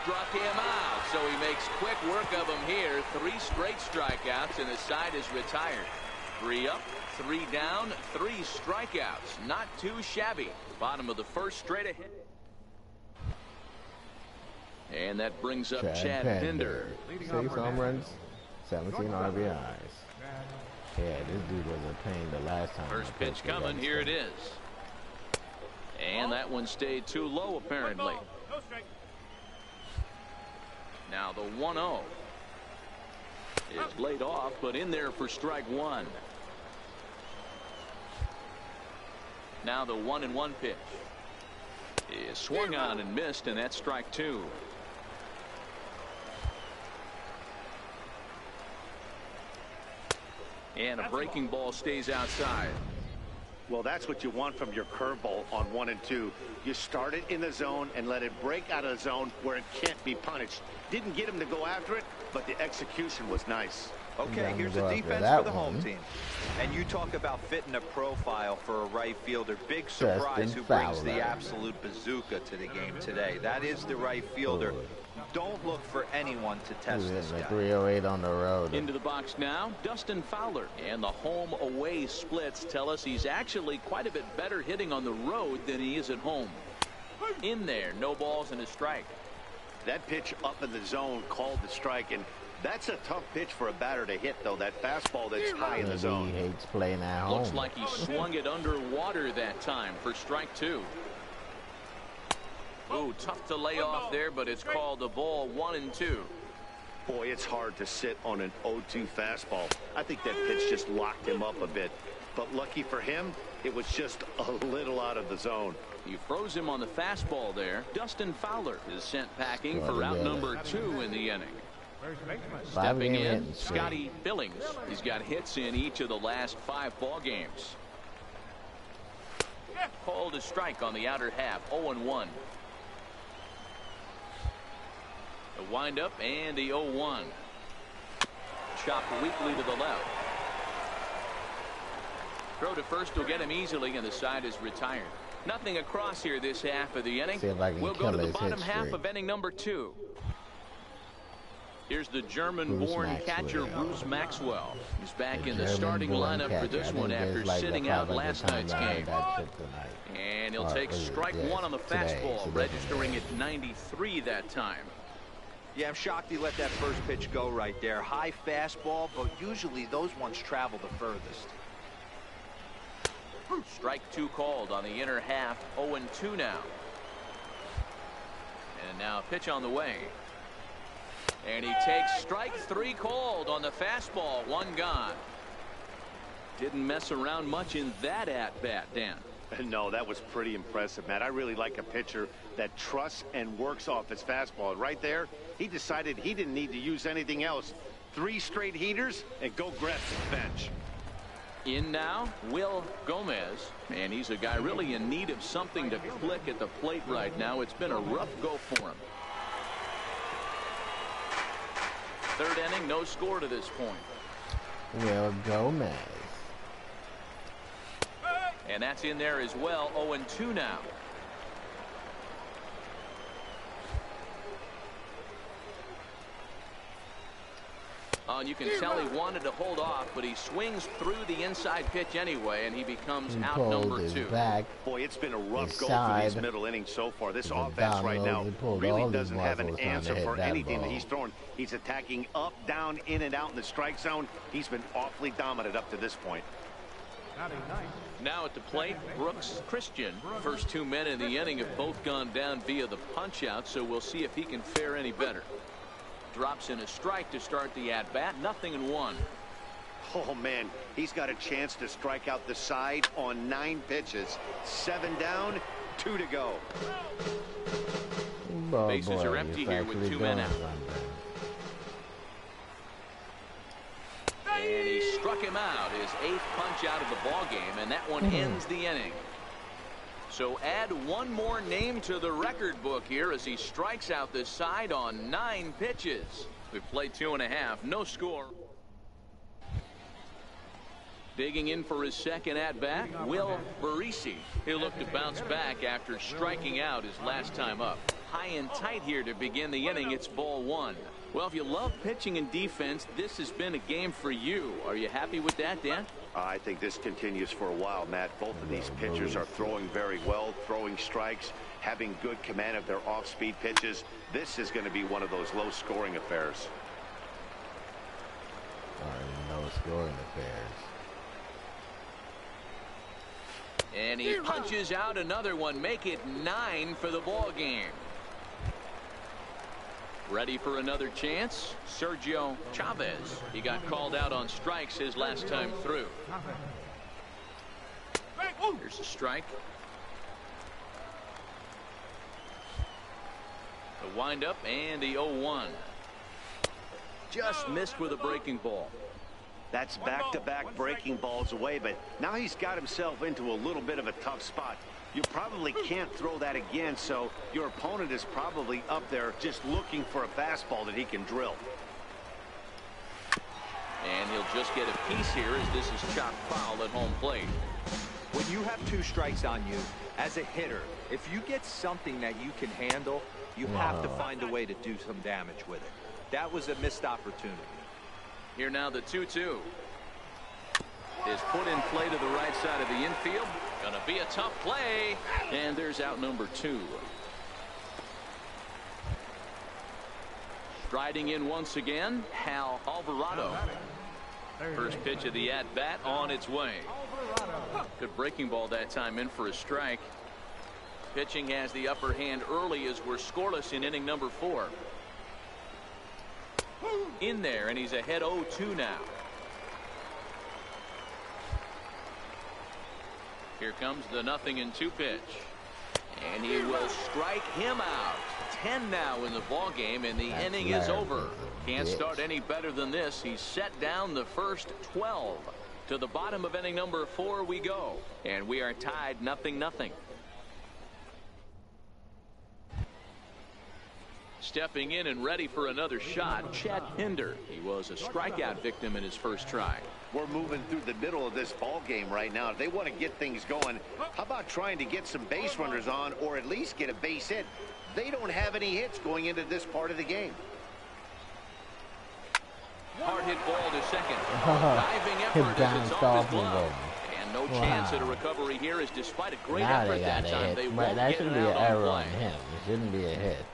struck him out, so he makes quick work of him here. 3 straight strikeouts, and the side is retired. 3 up, 3 down, 3 strikeouts. Not too shabby. Bottom of the first, straight ahead. And that brings up Chad Pinder. 6 home runs, 17 RBIs. Yeah, this dude was a pain the last time. First pitch coming. Here it is. And that one stayed too low, apparently. Now the 1-0 is laid off, but in there for strike 1. Now the 1-1 pitch is swung on and missed, and that's strike 2. And a breaking ball stays outside. Well, that's what you want from your curveball on 1 and 2. You start it in the zone and let it break out of the zone where it can't be punished. Didn't get him to go after it, but the execution was nice. Okay, here's the defense for the home team. And you talk about fitting a profile for a right fielder. Big surprise who brings the absolute bazooka to the game today. That is the right fielder. Don't look for anyone to test this guy. 308 on the road. Into the box now, Dustin Fowler. And the home-away splits tell us he's actually quite a bit better hitting on the road than he is at home. In there, no balls and a strike. That pitch up in the zone called the strike, and that's a tough pitch for a batter to hit, though. That fastball that's high in the zone. He hates playing at home. Looks like he swung it underwater that time for strike 2. Ooh, tough to lay off there, but it's called the ball. 1-2. Boy, it's hard to sit on an 0-2 fastball. I think that pitch just locked him up a bit. But lucky for him, it was just a little out of the zone. You froze him on the fastball there. Dustin Fowler is sent packing for out number 2 in the inning. Stepping in, Scotty Billings. He's got hits in each of the last 5 ball games. Called a strike on the outer half. 0-1. The windup and the 0-1. Chopped weakly to the left. Throw to first will get him easily, and the side is retired. Nothing across here this half of the inning. We'll go to the bottom half of inning number 2. Here's the German-born catcher Bruce Maxwell. He's back in the starting lineup for this one after sitting out last night's game. And he'll take strike 1 on the fastball, registering at 93 that time. Yeah, I'm shocked he let that first pitch go right there. High fastball, but usually those ones travel the furthest. Strike 2 called on the inner half. 0-2 now. And now a pitch on the way. And he takes strike 3 called on the fastball. 1 gone. Didn't mess around much in that at-bat, Dan. No, that was pretty impressive, Matt. I really like a pitcher that trusts and works off his fastball. Right there, he decided he didn't need to use anything else. 3 straight heaters and go grab the bench. In now, Will Gomez. And he's a guy really in need of something to click at the plate right now. It's been a rough go for him. 3rd inning, no score to this point. Will Gomez. And that's in there as well. 0-2 now. And you can tell he wanted to hold off, but he swings through the inside pitch anyway, and he becomes out number 2. Boy, it's been a rough go for these middle innings so far. This offense right now really doesn't have an answer for anything that he's throwing. He's attacking up, down, in and out in the strike zone. He's been awfully dominant up to this point. Now at the plate, Brooks Christian. First 2 men in the inning have both gone down via the punch out, so we'll see if he can fare any better. Drops in a strike to start the at-bat. 0-1. Oh, man, he's got a chance to strike out the side on 9 pitches. 7 down, 2 to go. Bases are empty here with 2 men out. And he struck him out, his 8th punch out of the ball game, and that one ends the inning. So add 1 more name to the record book here as he strikes out the side on 9 pitches. We've played 2.5, no score. Digging in for his second at-bat, Will Barisi. He'll look to bounce back after striking out his last time up. High and tight here to begin the inning. It's ball one. Well, if you love pitching and defense, this has been a game for you. Are you happy with that, Dan? I think this continues for a while, Matt. Both of these pitchers are throwing very well, throwing strikes, having good command of their off-speed pitches. This is going to be one of those low-scoring affairs. Low-scoring affairs. And he punches out another one. Make it 9 for the ball game. Ready for another chance? Sergio Chavez. He got called out on strikes his last time through. Here's a strike. The windup and the 0-1. Just missed with a breaking ball. That's back-to-back breaking balls away, but now he's got himself into a little bit of a tough spot. You probably can't throw that again, so your opponent is probably up there just looking for a fastball that he can drill. And he'll just get a piece here as this is chopped foul at home plate. When you have 2 strikes on you, as a hitter, if you get something that you can handle, you have to find a way to do some damage with it. That was a missed opportunity. Here now the 2-2 is put in play to the right side of the infield. Gonna be a tough play, and there's out number 2. Striding in once again, Hal Alvarado. First pitch of the at-bat on its way. Good breaking ball that time, in for a strike. Pitching has the upper hand early as we're scoreless in inning number 4. In there, and he's ahead 0-2 now. Here comes the 0-2 pitch, and he will strike him out. 10 now in the ball game, and the inning is over. Can't start any better than this. He's set down the first 12. To the bottom of inning number 4 we go, and we are tied 0-0. Stepping in and ready for another shot, Chad Pinder. He was a strikeout victim in his first try. We're moving through the middle of this ball game right now. If they want to get things going, how about trying to get some base runners on, or at least get a base hit? They don't have any hits going into this part of the game. Hard hit ball to second. Diving effort as it's off his glove. And no chance at a recovery here, as despite a great effort that time, they won't get it out on play. It shouldn't be a hit.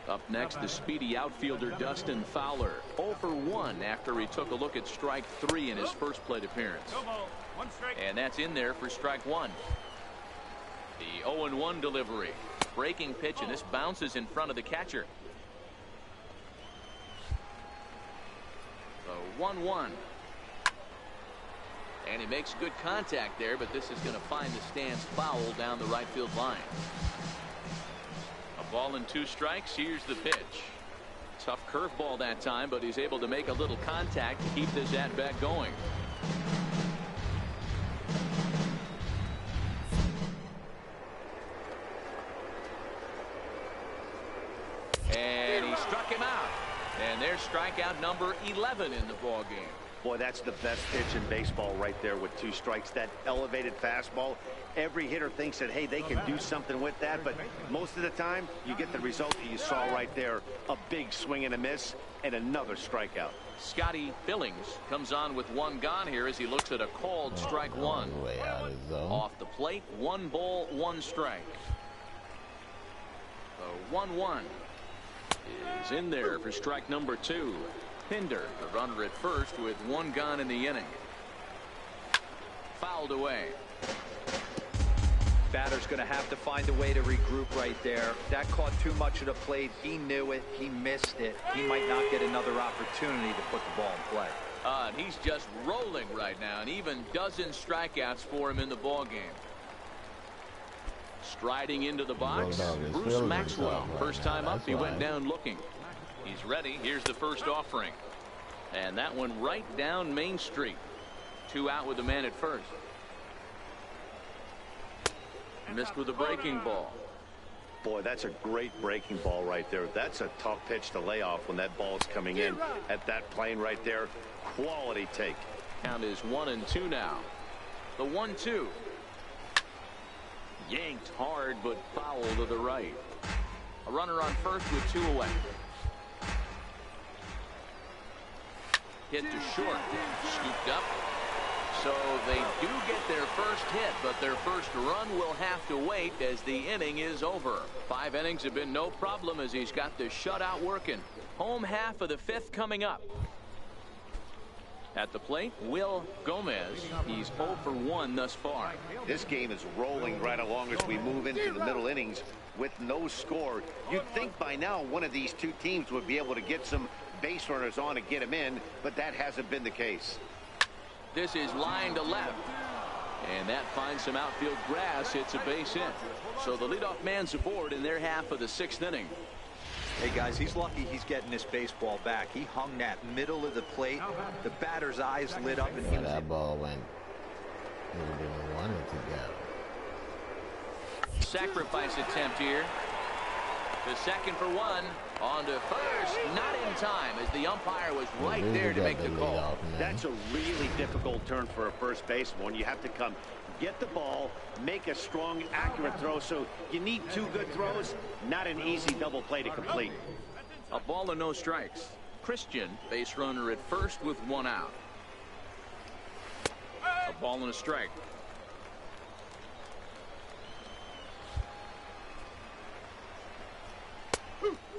Up next, the speedy outfielder Dustin Fowler. 0 for 1 after he took a look at strike 3 in his first plate appearance. And that's in there for strike 1. The 0-1 delivery. Breaking pitch, and this bounces in front of the catcher. The 1-1. And he makes good contact there, but this is going to find the stands foul down the right field line. A ball and 2 strikes. Here's the pitch. Tough curveball that time, but he's able to make a little contact to keep this at-bat going. And he struck him out. And there's strikeout number 11 in the ball game. Boy, that's the best pitch in baseball right there with 2 strikes. That elevated fastball. Every hitter thinks that, hey, they can do something with that, but most of the time you get the result that you saw right there. A big swing and a miss, and another strikeout. Scotty Billings comes on with 1 gone here as he looks at a called strike 1. Way out of zone. Off the plate, 1 ball, 1 strike. The 1-1 is in there for strike number 2. Pinder, the runner at first, with 1 gone in the inning. Fouled away. Batter's going to have to find a way to regroup right there. That caught too much of the plate. He knew it. He missed it. He might not get another opportunity to put the ball in play. And he's just rolling right now, and even dozen strikeouts for him in the ball game. Striding into the box, Bruce Maxwell. First time up, he went down looking. He's ready. Here's the first offering. And that one right down Main Street. 2 out with the man at first. Missed with a breaking ball. Boy, that's a great breaking ball right there. That's a tough pitch to lay off when that ball's coming in at that plane right there. Quality take. Count is 1-2 now. The 1-2. Yanked hard, but foul to the right. A runner on first with 2 away. Hit to short. Scooped up. So they do get their first hit, but their first run will have to wait as the inning is over. 5 innings have been no problem as he's got the shutout working. Home half of the 5th coming up. At the plate, Will Gomez. He's 0 for 1 thus far. This game is rolling right along as we move into the middle innings with no score. You'd think by now one of these two teams would be able to get some base runners on and get them in, but that hasn't been the case. This is line to left. And that finds some outfield grass. Hits a base hit. So the leadoff man's aboard in their half of the 6th inning. Hey, guys, he's lucky he's getting this baseball back. He hung that middle of the plate. The batter's eyes lit up. And that ball went. He didn't want it to go. Sacrifice attempt here. The second for 1. On to first. Not in time as the umpire was right there to make the call. That's a really difficult turn for a first baseman. You have to come get the ball, make a strong, accurate throw. So you need 2 good throws. Not an easy double play to complete. A ball and no strikes. Christian, base runner at first with 1 out. A ball and a strike.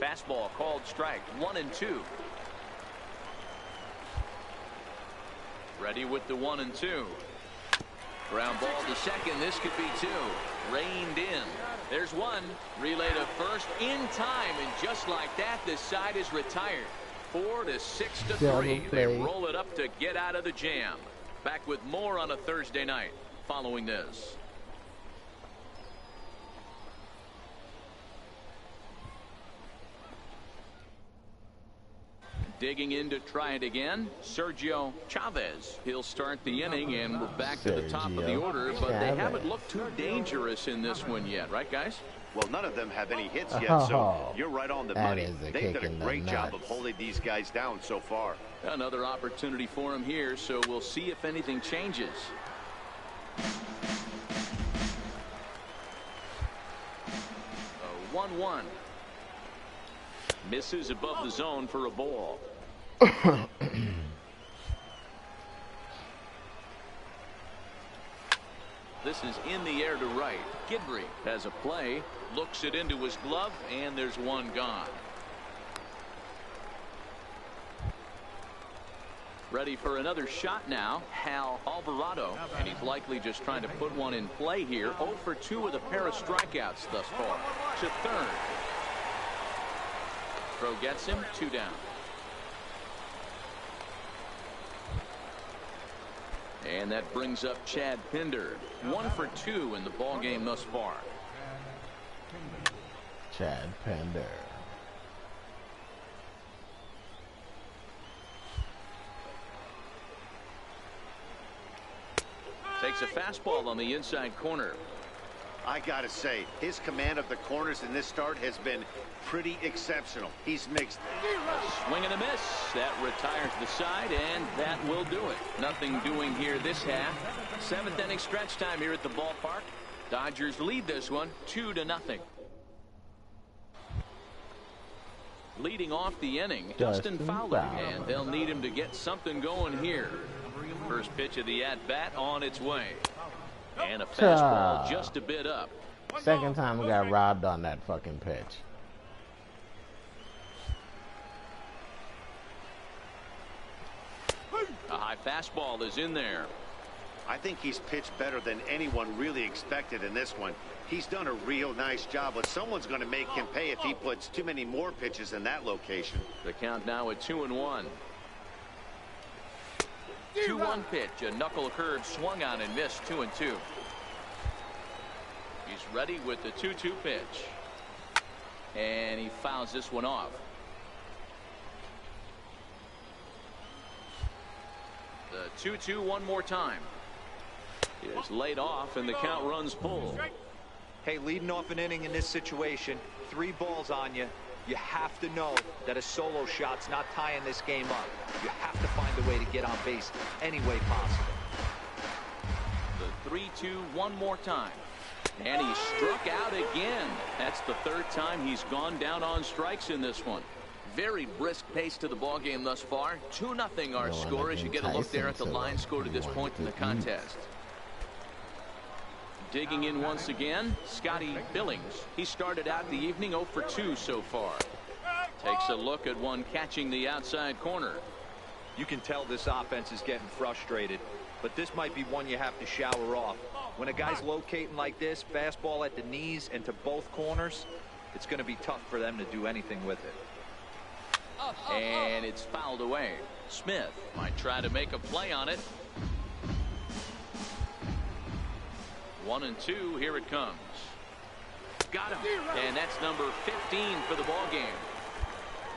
Fastball called strike. 1-2. Ready with the 1-2. Ground ball to second. This could be 2. Reined in. There's 1. Relay to first in time, and just like that, this side is retired. 4 to 6 to 3. They roll it up to get out of the jam. Back with more on a Thursday night following this. Digging in to try it again, Sergio Chavez. He'll start the inning, and we're back to the top of the order, but they haven't looked too dangerous in this one yet, right, guys? Well, none of them have any hits yet, so you're right on the money. They've done a great job of holding these guys down so far. Another opportunity for him here, so we'll see if anything changes. A 1-1. Misses above the zone for a ball. This is in the air to right. Gidry has a play, looks it into his glove, and there's 1 gone. Ready for another shot now, Hal Alvarado, and he's likely just trying to put one in play here. 0 for 2 with a pair of strikeouts thus far. To third. Throw gets him. 2 down. And that brings up Chad Pinder. 1 for 2 in the ball game thus far. Chad Pinder. Takes a fastball on the inside corner. I gotta say, his command of the corners in this start has been pretty exceptional. He's mixed. A swing and a miss. That retires the side, and that will do it. Nothing doing here this half. 7th inning stretch time here at the ballpark. Dodgers lead this one 2-0. Leading off the inning, Justin Fowler, and they'll need him to get something going here. First pitch of the at-bat on its way. And a fastball just a bit up. Second time we got robbed on that fucking pitch. A high fastball is in there. I think he's pitched better than anyone really expected in this one. He's done a real nice job, but someone's going to make him pay if he puts too many more pitches in that location. The count now at 2-1. 2-1 pitch. A knuckle curve swung on and missed. 2-2. He's ready with the 2-2 pitch. And he fouls this one off. The 2-2 one more time. Is laid off, and the count runs full. Hey, leading off an inning in this situation, 3 balls on you. You have to know that a solo shot's not tying this game up. You have to find a way to get on base any way possible. The 3-2 one more time. And he struck out again. That's the third time he's gone down on strikes in this one. Very brisk pace to the ball game thus far. 2-0 our score as you get a look there at the line score to this point in the contest. Digging in once again, Scotty Billings. He started out the evening 0 for 2 so far. Takes a look at one catching the outside corner. You can tell this offense is getting frustrated, but this might be one you have to shower off. When a guy's locating like this, fastball at the knees and to both corners, it's going to be tough for them to do anything with it. And it's fouled away. Smith might try to make a play on it. 1-2, here it comes. Got him. And that's number 15 for the ball game.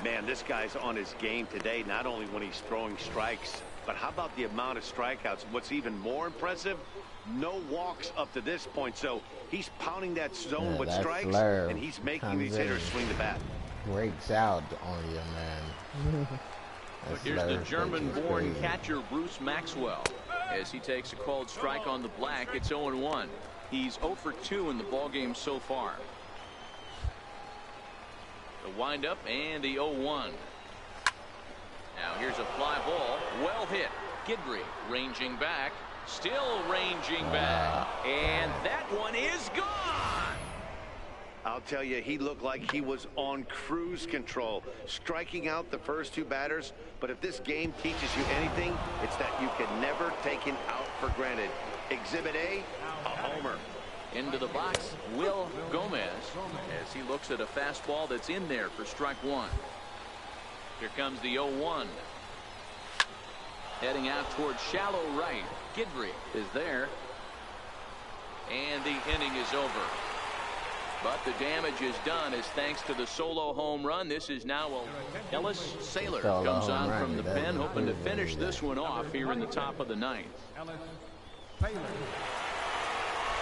Man, this guy's on his game today, not only when he's throwing strikes, but how about the amount of strikeouts? What's even more impressive, no walks up to this point. So he's pounding that zone with strikes, and he's making these hitters swing the bat. Breaks out on you, man. But here's the German-born catcher Bruce Maxwell as he takes a called strike on the black. It's 0-1. He's 0 for 2 in the ball game so far. The windup and the 0-1. Now here's a fly ball, well hit. Guidry ranging back, still ranging back, and that one is gone. I'll tell you, he looked like he was on cruise control, striking out the first two batters. But if this game teaches you anything, it's that you can never take an out for granted. Exhibit A, a homer. Into the box, Will Gomez, as he looks at a fastball that's in there for strike one. Here comes the 0-1. Heading out towards shallow right. Guidry is there. And the inning is over. But the damage is done as thanks to the solo home run. This is now Ellis Saylor comes on from the pen, hoping to finish this one off here in the top of the ninth.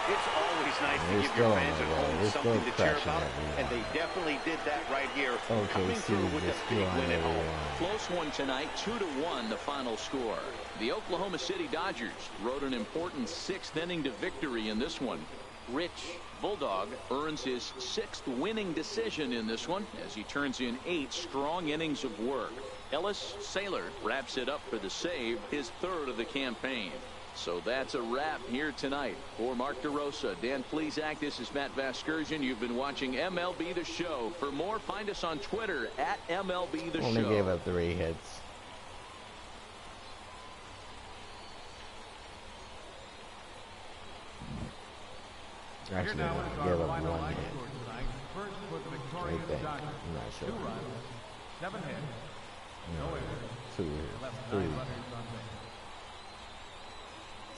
It's always nice to give your fans at home something to cheer about, and they definitely did that right here. Coming through with a big win at home. Close one tonight, 2-1 the final score. The Oklahoma City Dodgers rode an important 6th inning to victory in this one. Rich Bulldog earns his 6th winning decision in this one as he turns in 8 strong innings of work. Ellis Saylor wraps it up for the save, his 3rd of the campaign. So that's a wrap here tonight. For Mark DeRosa, Dan Plesac, this is Matt Vasgersian. You've been watching MLB The Show. For more, find us on Twitter at MLB The Show. Only gave up 3 hits. Actually, I gave up 1 hit. First for the victorious I think. Dodgers. I'm not sure. 2 runs, 7 hits, no errors. 2 hits. Left 3. 9 runners on base.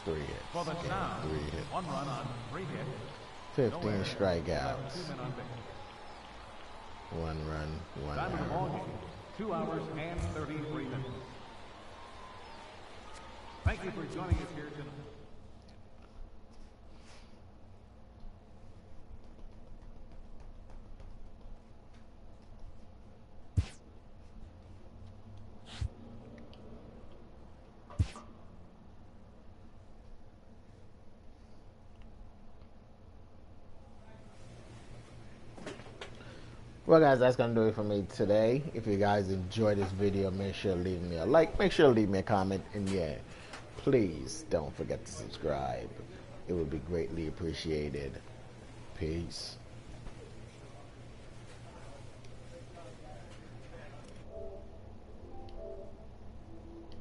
3 hits. For the Sounds, 3 hits. 1 run on 3 hits. 15 Left strikeouts. 2 men on base. 1 run, 1 Time of the error. ball game, 2 hours and 33 minutes. Thank you for joining us here tonight. Well, guys, that's going to do it for me today. If you guys enjoyed this video, make sure to leave me a like. Make sure to leave me a comment. And, yeah, please don't forget to subscribe. It would be greatly appreciated. Peace.